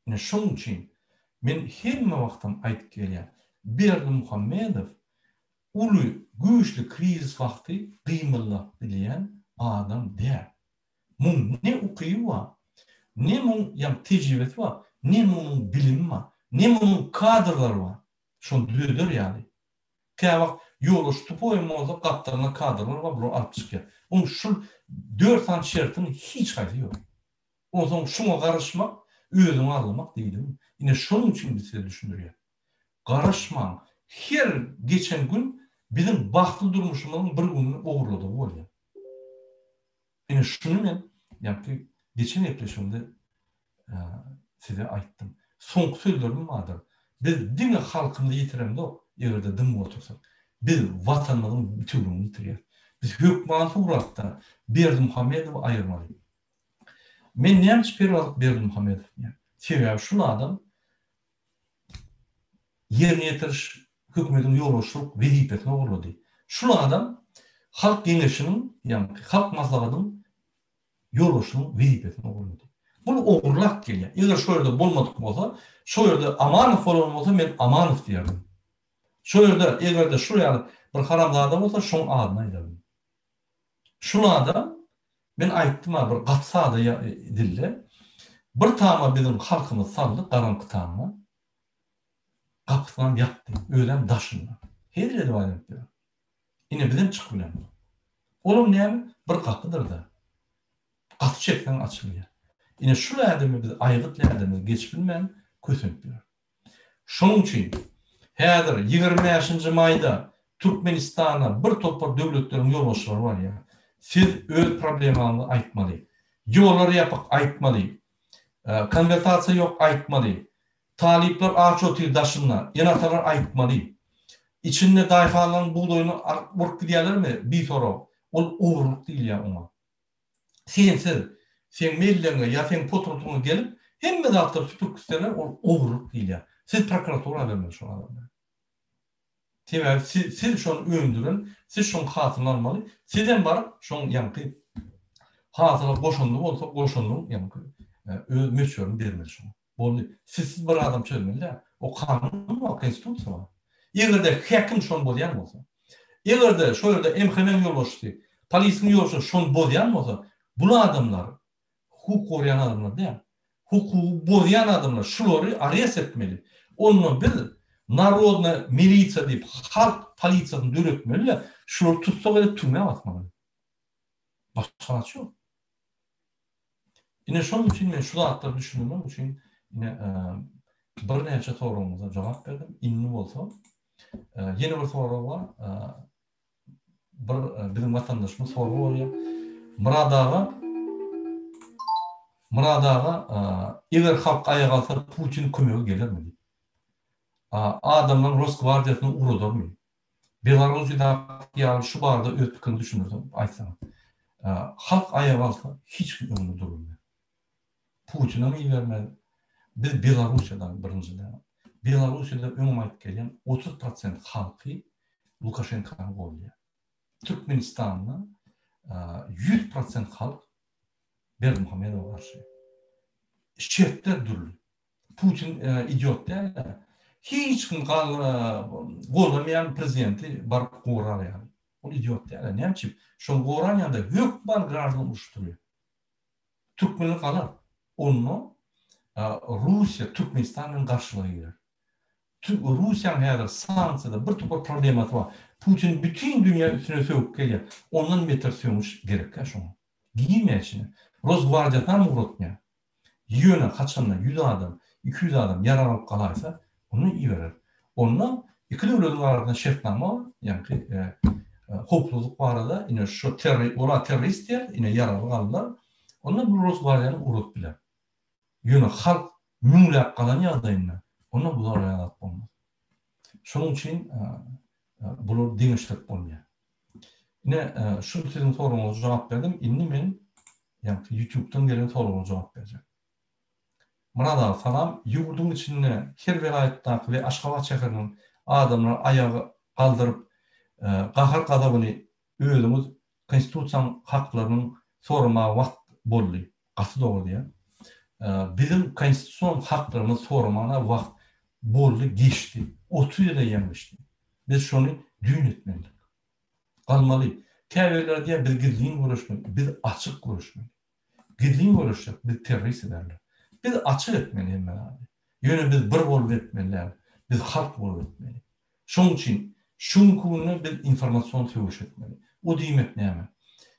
[SPEAKER 1] Ne şunun için, ben her vaktim ayıp geliyor. Berdimuhamedov, ulu güçlü kriz vakti kıyımlı dileyen adam değil. Bunun ne okuyu var, ne bunun tecrübeti var, ne bunun bilimi var, ne bunun kadrları var. Şunu düzdür yani. Kavak yolu tupoyum olsa kaptanına kadrlar var, bunu alıp çıkıyor. Onun şu 4 tane şartının hiç kaydı yok. O zaman şuna karışmak, özünü ağlamak değilim. Yine şunun için bize düşündürüyor. Karışmak, her geçen gün bizim baktı durmuşumuzun bir gününü uğurladı bu oluyor. Yine şunu ben, yani geçen yaklaşımda size ayttım. Son sözlerim vardır. Biz dini halkımızı yitiremde o, evde dım otursak. Biz vatanımızın bütünlüğünü yitiriyoruz. Biz hükmanı uğrakta Berdimuhamedov'u ayırmalıyız. Men neymiş pervalık Berdimuhamedov? Sebebi şunu adam yerine yetiriş hükümetin yoluşluk vazifesini uğurladı. Şunu adam halk genişinin yani halk maslahatının yoluşluğun vazifesini uğurladı. Bunu uğurlak geliyor. Eğer şu yerde bulmadık olsa, şu yerde Amanov olan olsa ben Amanov diyerdim. Şu yerde eğer de şuraya bir haramda adam olsa şunun adına ederdim. Şunu adam ben aytdım bir katsa da dille bir tama bizim halkımız saldı karanlık tama kapısından yaktı öğlen daşında. Her yerde var diyor. Ine bizden çıkıp bilen. Olum näme? Bir kapıdır da. Kapı çekten açılıyor. Ine şu lerdemi biz aygıt lerdemi geç bilmän kösünüp biler. Şonuň üçin häzir 25 mayda Türkmenistana bir topar döwletlerin ýolbaşçylary bar ya. Siz öz problemany aýtmaly. Ýollary ýapyk aýtmaly. Konvertasiýa ýok aýtmaly. Talipler ağaç otur daşınlar, yanatalar aýtmaly. İçinde daýhalan buğdoyunu burk gidiyorlar bir soru. Ol uğurluk değil ya ona. Sen mailleňe ya sen potrotuňa gelip hemme zatlar süpürk isterler, ol uğurluk değil ya. Siz prokuratura vermeli şu adamlar. Tebäk siz şonu öndürün, siz şonu hatırını almaly. Sizden barıp şonu ýanky hatyra goşundy bolsa goşundyň ýanky öz meşhuryny bermeli şonu. Boldy. Siz bir adam çözmeli. O kanun var, konstitusiýa var. Egerde häkim şonu bolýan bolsa, egerde şo ýerde emhemen ýolbaşçy, polisiýanyň ýolbaşçy şonu bolýan bolsa, bu adamlar hukuk gorayan adamlar diýär. Hukuky bozýan adamlar şolary arrest etmeli. Onu bir narodna milisiýa diýip halk polisiýasyny döretmeli, şolary tutsa bile türmeye atmaly. Başka naçy ýok. Ine şonuň üçin men şu zatları düşündüm, üçin ine bir näçe soragyňyza jogap berdim. Inni bolsa, yeni bir soru var. Bizim vatandaşımız soru bolýar. Muradaga eger halk ayağa kalsa Putin kömegi gelermi diýip. Adamlar Rosgvardiýasyny urudarmy? Belarusyda ýa şu barada öz pikirini düşünürdim, aýtsaň. Halk ayağa kalsa hiç kim öňünde durmaz. Putin'e mi vermeli? Biz Belarusya'dan birinciden. Belarusya'da öňüme aýyp gelýän 30% halky Lukashenka'ny bolýar. Türkmenistan'da 100% halk Berdimuhamedow'a garşy. Şertler durly. Putin idiot däl. Hiç kim golamayan prezidenti baryp gorar ýaly. O idiot däl. Näçip? Şol goran ýanda hökman grazny uruşturýar. Türkmenler galar. Onu Rusya Türkmenistan'ın karşılığıyla. Rusya'nın her sanksiyada bir topar problematı var. Putin bütün dünya üstüne söküp geliyor. Ondan metre sökmüş gerek ya şunu. Giyinmeye için. Rosgvardiyadan mı uğratmaya? Yöne kaçanla 100 adam, 200 adam yaralanıp kalaysa onu iyi verir. Onunla iki devletin arasında şefnama var. Yani hopluluk var da yine şu terörist yer, yine yaralı kalırlar. Onunla bu Rosgvardiyanı uğrat bilir. Yöne halk müngläp kalan ýagdaýynda ona bular ýalat bolmaz. Şonuň üçin bular deňişlik bolmaýar. Ine şu siziň soruňyza jogap berdim. Indi men YouTube'dan gelen soruňyza jogap berjek. Murada salam, ýurduň içinde her welaýatdaky we Aşgabat şäheriniň adamlar ayagy galdyryp gahar gadabyny özüňiz konstitusiýaň haklarynyň sorma wagt boldy. Gasy dogry diýär. Bizim konstitusiyon haklarını sormana wagt boldy geçti. 30 ýylda ýemişdi. Biz şonu düýün etmelidik. Galmaly. Käbirler diýär biz gizliň görüşmek, biz açyk görüşmek. Gizliň görüşmek biz terörist ederler. Biz açyk etmeli hemmäli. Ýöne biz bir bolup etmeliler. Biz halk bolup etmeli. Şonuň üçin şunkuny biz informasiýon söwüş etmeli. O diýmek näme?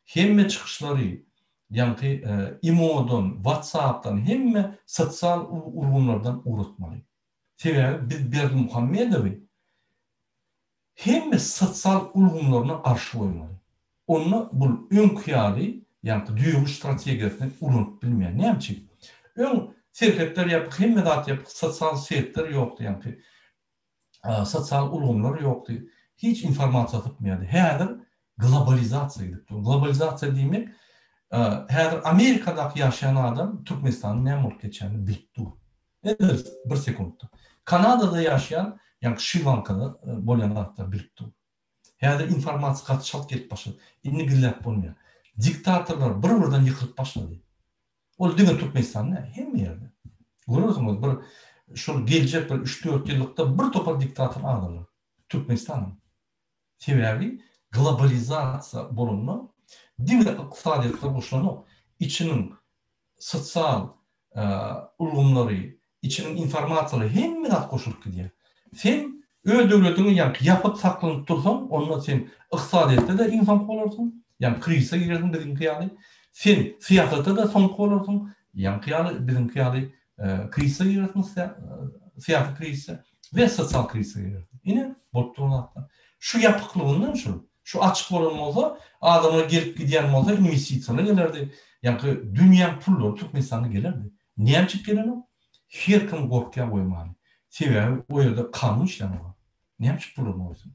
[SPEAKER 1] Hemme çykyşlary yani Imo'dan, WhatsApp'tan hemme sosyal urgunlardan uğratmalı. Sebäbi biz Berdimuhamedowy hemme sosyal urgunlarına karşı koymalı. Onu bu öňküýäli, yani düýün strategiýasyny unutup bilmeýär. Näçe? Öň serhetler ýapyk, hemme zat ýapyk, sosyal serhetler ýokdy, yani sosyal urgunlar ýokdy. Hiç informasiýa tutmaýardy. Häzir globalizasiýa gidip dur. Globalizasiýa diýmek häzir Amerikadaky ýaşaýan adam Türkmenistanyň näme bolup geçýänini bilip dur. Bir sekundda. Kanadada ýaşaýan, ýani Şri Lankada bolýan adamlar bilip dur. Häzir informasiýa gatşalyp gelip başlady. Indi gillep bolmaýar. Diktatorlar bir-birinden ýykylyp başlady. Ol diňe Türkmenistan hemme ýerde. Görürsüňiz, bir şol geljek bir 3-4 ýyllykda bir topar diktator aldylar Türkmenistanyň. Sebäbi globalizasiýa bolunma diňe ykdysadyatlar boşlanyp, içiniň sosial urgunlary, içiniň informasiýalary hemme zat goşulyp gidýär. Sen Öz döwletini ýa-ni ýapyp saklanyp dursaň, onda sen ykdysadiyetde de insan bolarsyň. Ýa-ni krize girersiň bizimki ýaly. Sen syýasatda da soňky bolarsyň. Ýa-ni ýaly bizimki ýaly krize girersiň, syýasat krize we sosial krize girersiň. Ine bolup durýar. Şu ýapyklygyndan şu açyk bolan bolsa, adamlar gelip gidýän bolsa investisiýalar gelerdi. Ýa-ni dünýä pullar Türkmenistana gelerdi. Näçe gelen? Her kim gorkýan goýmaly. Sebäbi o ýerde kanun işlenýär. Näçe pullar bolsun?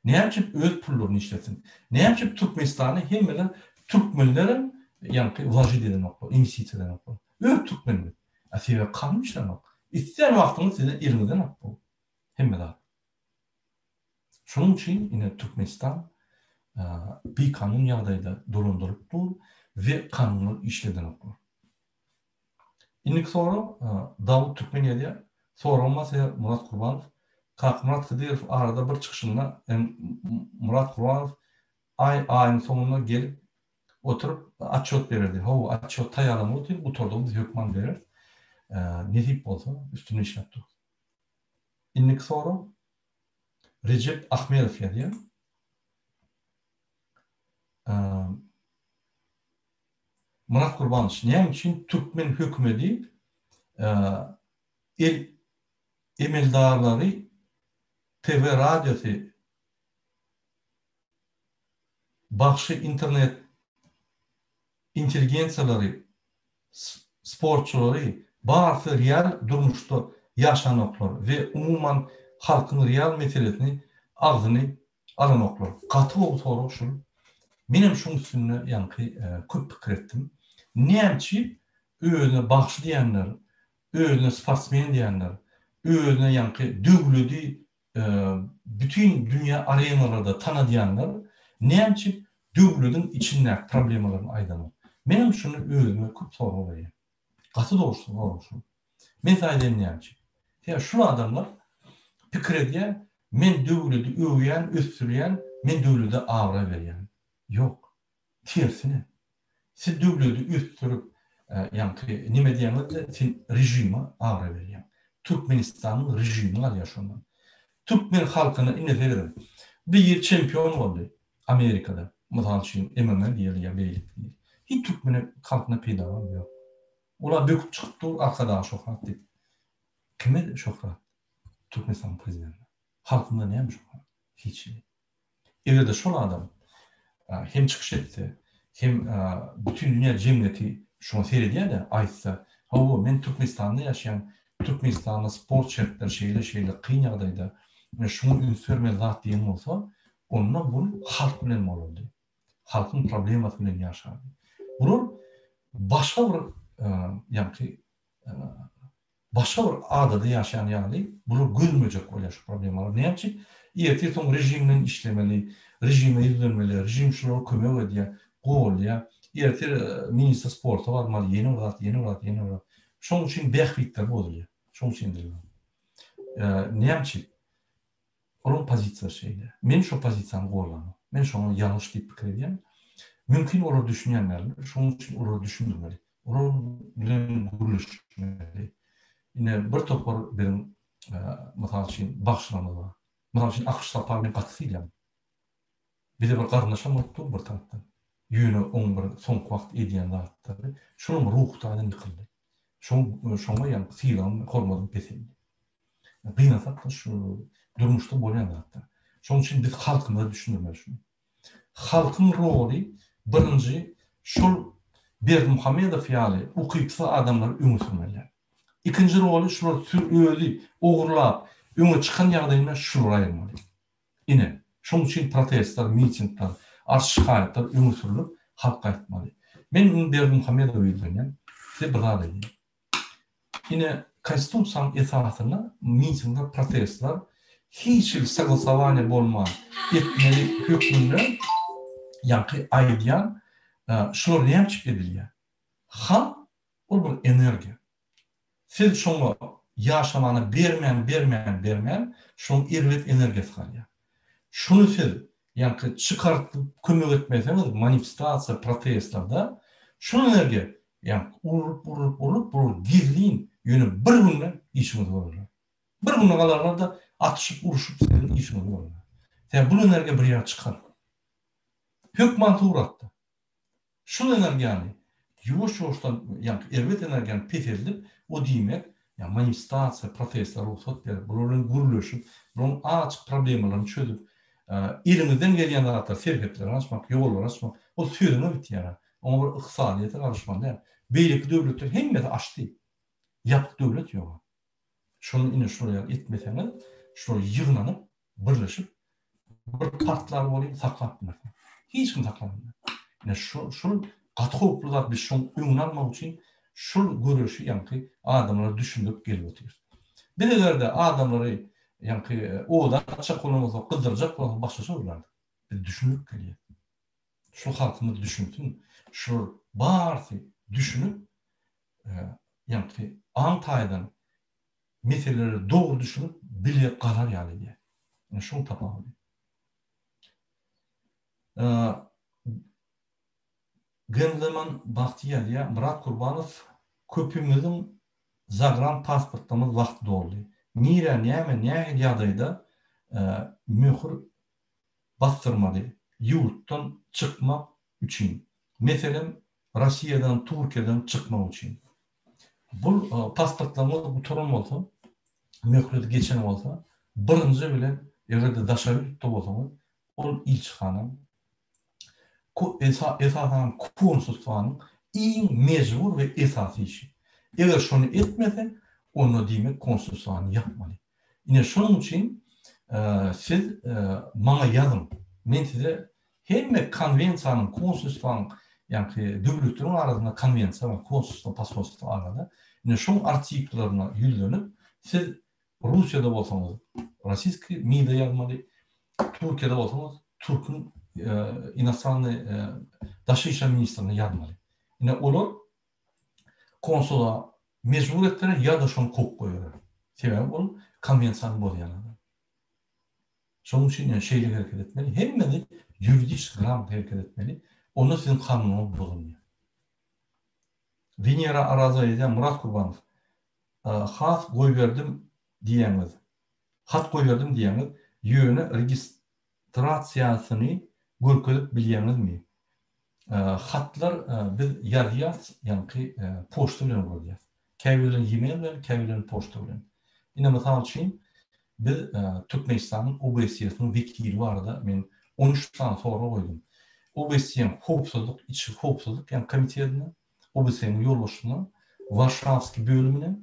[SPEAKER 1] Näçe öz pullaryny işletsin? Näçe Türkmenistany hemmeler türkmenleriň ýa-ni wajy diýen nokta, investisiýalar nokta. Öz türkmenler. Sebäbi kanun işlenýär. İstär wagtyňyz size elinizden atdy. Hemmeler. Şonuň üçin ine Türkmenistan bir kanun ýagdaýda durundurypdyr we kanunlar işledenoklar. İndik sonra Davut Türkmeniyede soranmasa Murat Kurbanov, Murat Kıdırov arada bir çıkışında Murat Kurbanov ayın sonuna gelip oturup atçot verirdi. Ho atçot taýalama oturup bu torda biz hökman verir. Ne dip bolsa üstüne işlepdi. İndik sonra Recep Ahmedov ýa-da Murat Kurbanov näme üçin Türkmen hökümeti el emeldarlary TV radyosu başy internet intelligensiýalary sportçulary barçy real durmuşda ýaşanoklar we umuman halkyň real meselesini agzyny alanoklar. Gaty bolup soraw şu. Menem şoň üstünde ýa-ni köp pikir etdim. Näçe özüne bagşy diýenler, özüne sportsmen diýenler, özüne ýa-ni döwleti bütün dünya arenalarda tanıdýanlar näçe döwletiň içinde problemlaryny aýdanyp. Menem şunu özüme köp soraw berýär. Gaty doğrusu. Men saýdym näçe? Ya şu adamlar pikir edýär, men döwleti öwýän, ösdürýän, men döwlete awra berýän. Yok. Tersine. Siz döwleti ösdürüp ýa-ni nime diýenler sen rejime awra berýän. Türkmenistanyň rejimini alýar. Türkmen halkyna ine verir. Bir ýer çempion boldy Amerikada. Mysal üçin MMA diýilýär beýlik. Hiç Türkmen halkyna peýda ýok. Olar böküp çykdy arkadaş şohrat diýip. Kime şohrat? Türkmenistan prezidenti. Halkynda näme şohrat? Hiç. Egerde şol adam hem çıkış etti, hem bütün dünya cemiyeti şunu seyredýär-de aýtsa, "Hawa, men Türkmenistanda ýaşaýan, Türkmenistanda sport şertleri şeýle kyn ýagdaýda men şunu ünsürme zat diýen bolsa, onda bu halk bilen boldy. Halkyň problemasy bilen ýaşardy. Bu başga bir ýa-ni başga bir adada ýaşaýan ýaly, bunu görmejek bolýar şu problemler. Näçe? Ýeti soň rejimden işlemeli, rejime izlenmeli, rejim şunu kömek edýär, golýar. Ýeti minister sporta barmaly, ýeni wagt. Şoň üçin bähwitler bolýar. Şoň üçin näçe? Onun pozisiýasy şeýle. Men şu pozisiýany goýlanyp, men şonu ýalňyş diýip pikir edýän. Mümkin olar düşünýänler, şoň üçin olar düşündirmeli. Olar bilen görüşmeli. Ine bir topar benim mysal üçin bagşlanyp bar. Mysal üçin Akş saparyna gatnaşýan. Bize bir garnaşam otdy bir tarapdan. Ýöne oň bir soňky wagt edýän zatlar. Şonuň ruhtadan ýykyldy. Şoňa ýa-ni syýlan hormadym pesendi. Gynasat şu durmuşda bolýan zatlar. Şoň üçin biz halkymyza düşündirmeli şunu. Halkyň roly birinji şol Berdimuhammedow ýaly ukypsy adamlar öňe sürmeli. İkinci roly şular özü ogurlap öňe çykan ýagdaýynda şular aýyrmaly. Ine şoň üçin protestler, mitingler, arşykaýatlar öňe sürülip halka aýtmaly. Men Berdimuhammedow öýdüňem, size bir zat edeyim. Ine konstitusiýanyň esasyna mitingler, protestler hiç saglasowaniýa bolmadan etmeli hökümler ýa-ni aýdýan şular näme çyp edilýär? Halk ol bir energiýa. Siz şoňa ýaşamany bermän, şoň erwet energiýasy galýar. Şunu siz ýa-ni çykartyp kömek etmeseňiz, manifestasiýa, protestlarda şu energiýa ýa-ni urup gizlin ýöne bir günden işimiz bolar. Bir güne galarlar da atışıp uruşup senin işini görür. Sen bu enerji bir yer çıkar. Hökmantı uğrattı. Şul enerjani yuvaş-yuvaştan yani elbet enerjani petelip o diýmek yani manifestasiya, protestler olsat berip buların guruluşup bunun açık problemlerini çözüp elimizden gelýän zatlar serhetler açmak, ýollar açmak o sözüne bitýär. Ama bir ykdysadyýata garşmanda beýleki döwletler hemmeti açdy. Ýapyk döwlet ýok. Şunu ine şuraya etmeseňiz, şunu ýygnanyp birleşip bir partlar bolyp saklapdylar. Hiç kim saklanmadı. Yani şu katı hoplular biz şun öňüne almak için şu görüşü yani adamlar düşünüp gelip oturuyor. Belelerde adamları yani o da açık kolumuza kızdıracak olan başka olurlardı. Biz düşünüp geliyor. Şu halkımız düşünsün, şu bağırtı düşünüp yani Antalya'dan meseleleri doğru düşünüp bile karar yani diye. Yani şunu tapamadı. Genzeman Bahtiyar Murat Kurbanov köpümüzün zagran pasportlamız vaqt doldy. Mira näme ýagdaýda möhür bastyrmady. Ýurtdan çykmak üçin. Meselen Russiýadan, Türkiýeden çykmak üçin. Bu pasportlamaz bu turum bolsa, möhürdi geçen bolsa, birinji bilen ýerde daşarypda bolsaňyz, ol ilçhana esasen konsulsanyň iň mejbur we esasy işi. Eger şonu etmese, onu diýmek konsulsany yapmaly. Ine şonuň üçin siz maňa ýazyn. Men size hemme konvensiýanyň konsulsanyň ýani döwletleriň arasynda konvensiýa we konsulsany pasportlaryň arasynda ine şoň artiklaryna ýüzlenip siz Russiýada bolsaňyz, rossiýski media ýazmaly, Türkiýede bolsaňyz, Türk'ün inosanly daşy işler ministrine ýazmaly. Ine olar konsula mecbur etdiler ya da şonu kok koyuyorlar. Sebäbi ol konvensiýany bozýan. Şonuň üçin şeýle hereket etmeli. Hemme juridik gram hereket etmeli. Onu sizin kanunuňyz bozulmaýar. Venera Arazaýda Murat Kurbanov hat goý berdim diýeniz. Hat goý berdim diýeniz ýöne registrasiýasyny görkezip bilýänizmi? Hatlar biz ýazýas, ýani poçta bilen görýäs. Käbilen e-mail bilen, käbilen poçta bilen. Ine mysal üçin biz Türkmenistanyň OBSE-siň wekili barda men 13 sany sonra goýdum. OBSE-niň howpsuzlyk, içi howpsuzlyk ýani komitetine, OBSE-niň ýolbaşçysyna, Warşawski bölümine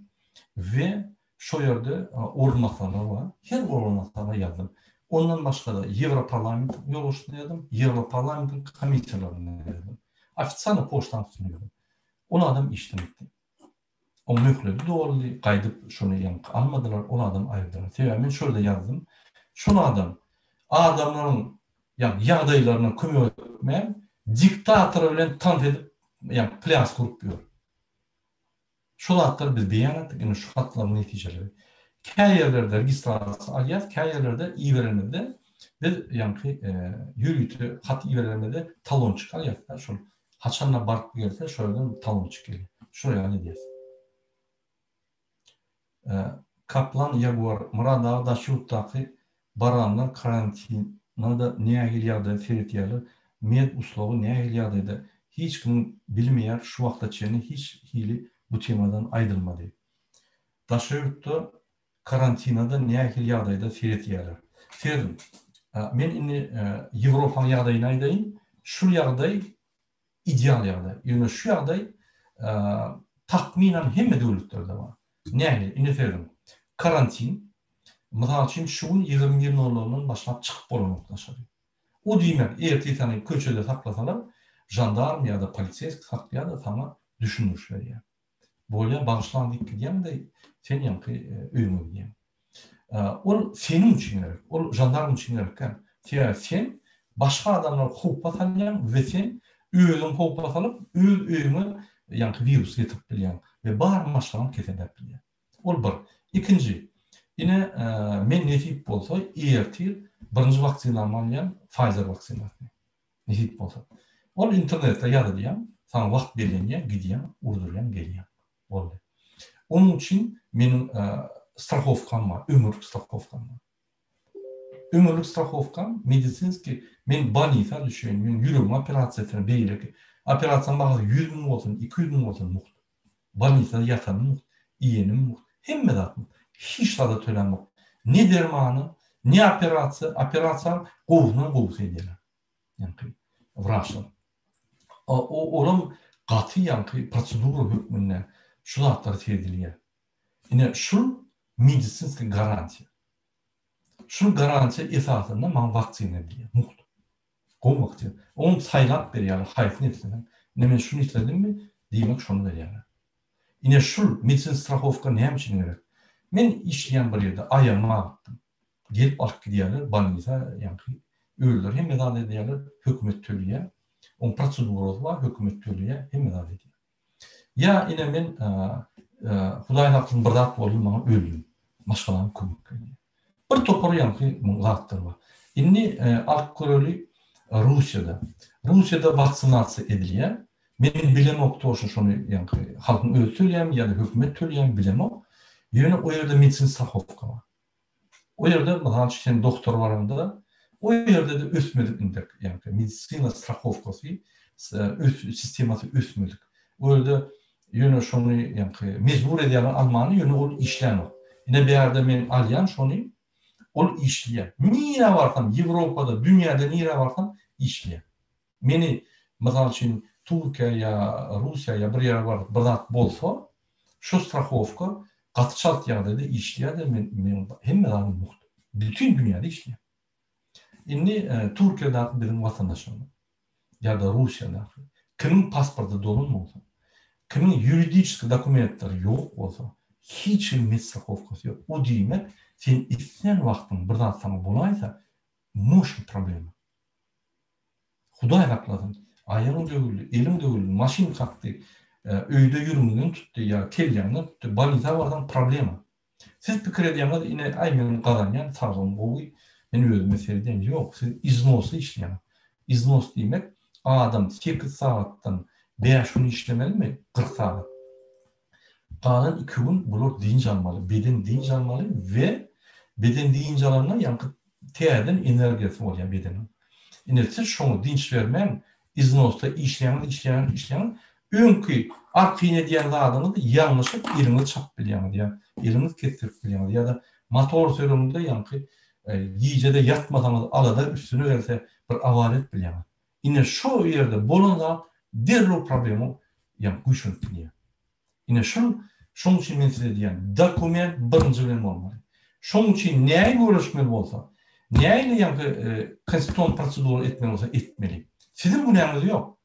[SPEAKER 1] we şo ýerde ornatmalar bar. Her ornatmalara ýazdym. Ondan başka da Europarlament ýolbaşçysyna ýazdym, Europarlamentin komisiýalaryna ýazdym. Ofitsialny poçtan sunuyorum. O adam işlem etdi. O möhürdi doğru gaýdyp şonu ýa-ni almadylar, o adam aýrdylar. Sebäbi men şöyle ýazdım. Şonu adamlaryň ýagdaýlaryna kömek etmän diktator bilen tant edip ýa plas kurup ýör. Şu hatlar biz beýan etdik, ine şu hatlaryň netijeleri. Käýerlerde registrasiýa alýas, käýerlerde iýerenede biz ýa-ni ýürüýti hat iýerenede talonçyk alýas. Şol haçanla bark gelse şöyle talonçyk gelýär. Şuraya ne diýäs? Kaplan Jaguar Murat Daşyurtdaky baranlar karantinada nähil ýagdaýda seretýärler. Med uslugy nähil ýagdaýda hiç kim bilmeýär, şu wagtda çeni hiç hili bu temadan aýdylmady. Daşyurtda karantinada nähil ýagdaýda seretýärler. Serdim. Men indi Ýewropanyň ýagdaýyny aýdaýyn. Şu ýagdaý ideal ýagdaý. Ýöne şu ýagdaý takminan hemme döwletlerde bar. Nähil indi serdim. Karantin mysal üçin şu 20-20 başlap çykyp bolanokdaşar. O diýmek, eger seni köçede saklasalar, jandarm ýa-da polisiýesk saklaýar da sana düşünürler ýa. Bolýa bagyşlandyk diýende sen ýa-ni öýüňe diýen. Ol senin üçin gerek, ol jandarm üçin gerek. Sen başga adamlar howpa salýan we sen özüň howpa salyp, öz öýüňe ýa-ni virus getip bilýän we bar maşgalan kesenip bilýän. Ol bir. İkinci, ine men netip bolsa, ertir birinji vaksinany alýan Pfizer vaksinasy. Netip bolsa. Ol internetde ýazylýan, sana wagt berilýän, gidýän, urdurýan, gelýän. Boldy. Onun üçin meniň strahowkam var, ömürlük strahowkam var. Ömürlük strahowkam medisinski, men banita düşüyorum, men yürüme operasyasına beýleki. Operasiýa bagy 100 000 bolsun, 200 000 bolsun muht. Banita ýatanym muht, iýenim muht, hemme zat muht. Hiç da tölenmek. Ne dermanı, ne operasiýa gowunan gowus edýär. Ýani wraçlar. Olam gaty ýani prosedura hökmünde şu zatlar tedilýär. Ine şu medisinski garantiýa. Şu garantiýa esasında maň waksina diýär. Muht. Gow wakty. Onu saýlap berýär, haýsyn etsin. Ne men şunu isledimmi? Diýmek şonu berýär. Ine şu medicin strahowka näme üçin gerek? Men işleýän bir ýerde aýama gittim. Gelip alyp gidýärler, banýysa ýani öýler hem medan edýärler, hökümet töleýär. On prosedurasy bar, hökümet töleýär, hem medan edýär. Ya ine men Hudaý hakyny bir zat bolup maňa ölüm. Başgalarym kömek edýär. Bir topar ýani zatlar bar. Inni alyp göreli Russiýada vaksinasiýa edilýär. Men bilemok toşun şonu ýani halkyň özü töleýär ýa-da hökümet töleýär bilemok. Ýöne o ýerde medicin strahowka bar. O ýerde mesela sen doktor baranda o ýerde de ösmedik indek ýani medicina strahowkasy sistemasy ösmedik. O ýerde ýöne şonu ýani mezbur edýär almany ýöne ol işlänok. Ine beýerde men alýan şonu ol işleýär. Nire barsam Ýewropada, dünýäde nire barsam işleýär. Meni mesela üçin Türkiýe ýa Russiýa ýa bir ýere bar bir zat bolsa, şu strahowka gaty şart ýagdaýda işleýär, men hemme zat muht. Bütün dünýäde işleýär. Indi Türkiýede bizim vatandaşlarym ýa-da Russiýada kimin pasporty dolun bolsa, kimin yuridik dokumentleri ýok bolsa, hiç strahowkasy ýok. O diýmek, sen isleýän wagtyň bir zat sana bolaýsa, moş problem. Hudaý hakladyn. Ayağın dövüldü, elin dövüldü, maşin kalktı, öýde yürümünden tuttu ya kelýäňden tuttu, banita bardan problema. Siz pikir edýäňiz, ine ay men gadanýan sagym bowy, men özüme serden ýok, siz iznosy işleýän. Iznos diýmek, adam 8 saatdan 5 gün işlemelimi? 40 saat. Galan 2 gün bular dinç almaly, beden dinç almaly we beden dinç alanyna ýa-da täzeden energiýasy bolýan bedenin. Ine siz şonu dinç bermän, iznosda işleýän, öňkü arkyny diýen zadyny ýalňyşyp ýerine çap bilýär diýär. Ýerine kestirip bilýär ýa-da motor sürüminde ýa-ni ýiýjede ýatmasaňyz alada üstüne gelse bir awaret bilýär. Ine şu ýerde bolanda derrä problemy ýa-ni güýçlenip bilýär. Ine şoň üçin men size diýen dokument birinji bilen bolmaly. Şoň üçin näme görüşmeli bolsa, näme ýa-ni konstitusiýon prosedura etmeli bolsa etmeli. Sizin bu näňiz ýok.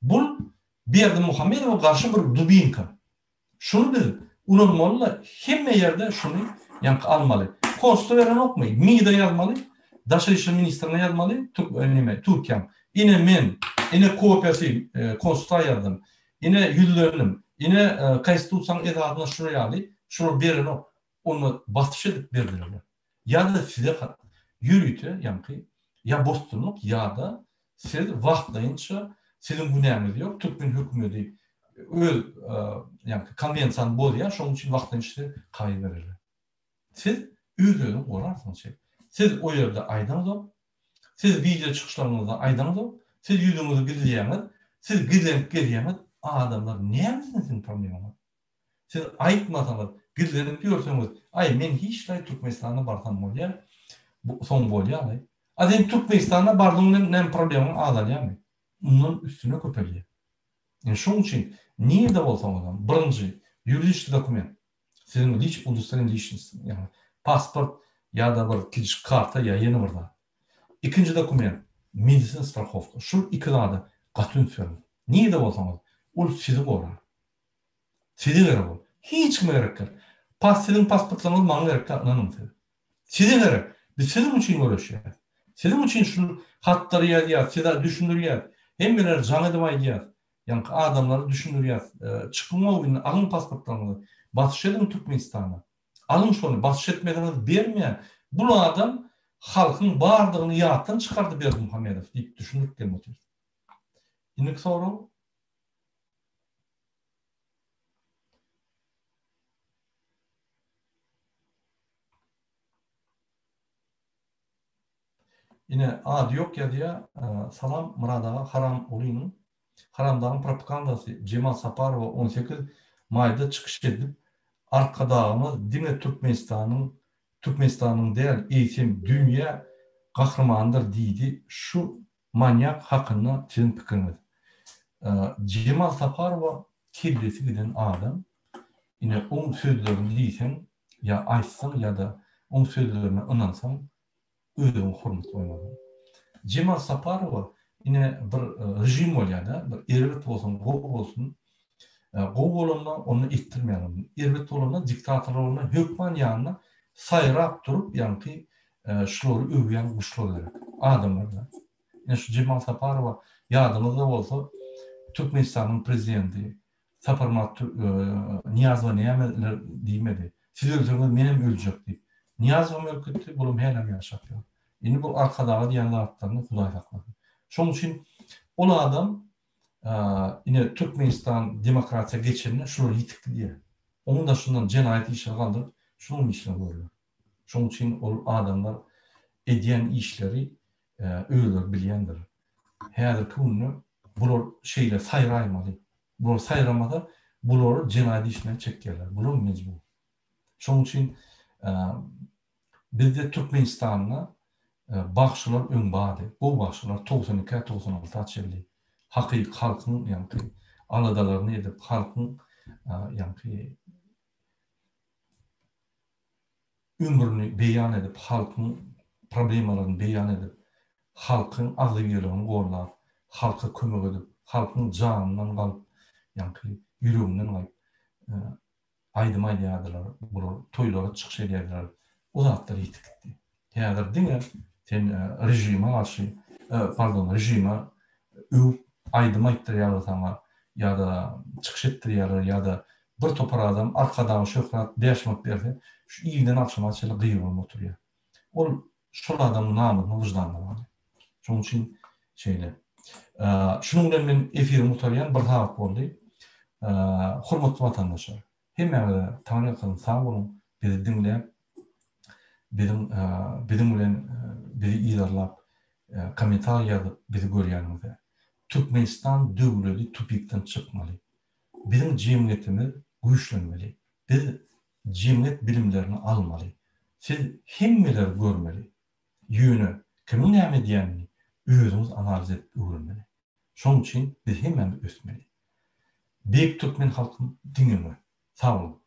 [SPEAKER 1] Bu Berdi Muhammedowa garşy bir dubinka. Şunu bil, unutmaly, hemme ýerde şunu ýa-ni almaly. Konstitusiýa beren okmaý, miňde ýazmaly, Daşary işler ministrine ýazmaly, Türkiýa. Ine men, ine kopiýasy konstitusiýa ýazdım. Ine ýüzlenim, ine konstitusiýanyň ezatyna şunu ýaly, şunu beren ok. Onu batyş edip berdiler. Ýa-da size ýürüýte, ýa-ni ýa bostunluk ýa-da siz wagtlaýynça sizin bu näňiz ýok. Türkmen hökümeti öz ýani konvensiýany bolýar, şoň üçin wagtlaýynça gaýy berilýär. Siz özüňizi gorarsyňız. Siz o ýerde aýdanyz, siz video çykyşlaryňyzda aýdanyz, siz ýüzüňizi gizleýäňiz, siz gizlenip gelýäňiz, adamlar näme sizin probleminiz? Siz aýtmasaňyz, gizlenip ýörseňiz, ay men hiç da Türkmenistana barsam bolýar, bu soň bolýar. Adem Türkmenistana bardygyň näme problemini aýdalýarmy? Ondan üstüne köpelýär. Yani şoň üçin näde bolsaňyz, birinji yuridik dokument, sizin liç uluslararası liçiniz, yani pasport ýa-da bir kiriş karta ýa ýene bir zat. İkinji dokument, medicina strahowka. Şu iki zady gatyn söýün. Näde bolsaňyz, ol sizi gorar. Sizi gerek bol. Hiç kime gerek yok. Sizin pasportlaryňyz maňa gerek ýok. Sizi gerek. Biz sizin üçin görüşýär. Sizin üçin şu hattary ýazýar, size düşündirýär. Hemmeler jany edip aýdýar. Ýani adamlary düşündirýär. Çykyma günü alyň pasportlaryňyzy. Batyş edin Türkmenistana. Alyň şonu batyş etmediňiz bermeýär. Bu adam halkyň bardygyny ýatdan çykardy Berdi Muhammedow diýip düşünüp gelmedi. Indi soru. Yine adi yok ya diye Salam Muradağa Haram Oli'nin Haramdağın propagandası Cemal Saparova 18 May'da çıkış edip arkadağımız Dine Türkmenistan'ın değer eğitim dünya kahramanıdır deydi. Şu manyak hakkında sizin fikriniz. Cemal Saparova kirlisi giden adam. Yine onun sözlerini deysen ya açsan ya da onun sözlerine inansan özüň hormat oýnagy. Cemal Saparova yine bir rejim bolýar-da, bir erwet bolsun, gowy bolsun. Gowy bolanna onu ittirmeýär. Erwet bolanna diktator bolanna hökman ýanyna saýrap durup, ýani şolary öwýän guşlar gerek. Adamlar da. Ine şu Cemal Saparova ýadymyzda bolsa, Türkmenistanyň prezidenti Saparmat Niyazow nämeler diýmedi. Siz ölseniz menem öljek diýip. Niyazow ölketdi, bulum helam ýaşapýar. Indi bu arkadagy ýanlatlaryny Hudaý saklady. Şoň üçin ol adam yine Türkmenistan demokratiya geçenine şunu yitikdi diye. Onun da şundan cenayet işe kaldı. Şunun işine görüyor. Şunun için o adamlar ediyen işleri öyle bilyendir. Her konu bunlar şeyle sayraymalı. Bunlar sayramada bunları cenayet işine çekerler. Bunlar mecbur. Şunun için bizde Türkmenistan'la bakşılar ön bağdı. Bu bakşılar 92-96 açıldı. Hakyky halkyň ýani aladalaryny edip halkyň ýani ömrüni beýan edip halkyň problemalaryny beýan edip halkyň agzybyrlygyny gorlap halka kömek edip halkyň janynyň galyp ýani ýüreginden galyp aýdym aýdýardylar, bular toýlara çykyş edýärdiler. O zatlar ýitikdi. Häzir diňe sen rejime garşy rejime aýdym aýtdyrýar sana ýa-da çykyş etdirýär ýa-da bir topar adam arkadagy şöhret beşmek berdi. Şu ýygydan akşama çyly gyýyp oturýar. Ol şol adamyň namyny wyjdanly bar. Şoň üçin şeýle. Şunuň bilen men efirimi mutarýan bir hak boldy. Hormatly watandaşlar, hemme taňryň sag bolun, bizi dinläp, bizim bilen bizi ýerlap, komentar ýazyp bizi görýänizde. Türkmenistan döwleti tupikden çykmaly. Bizim jemgyýetimiz güýçlenmeli. Biz jemgyýet bilimlerini almaly. Siz hemmeler görmeli. Ýöne kimin näme diýänini özüňiz analiz edip öwrenmeli. Şoň üçin biz hemme ösmeli. Beýik türkmen halkyny diňeme. Sag bolun.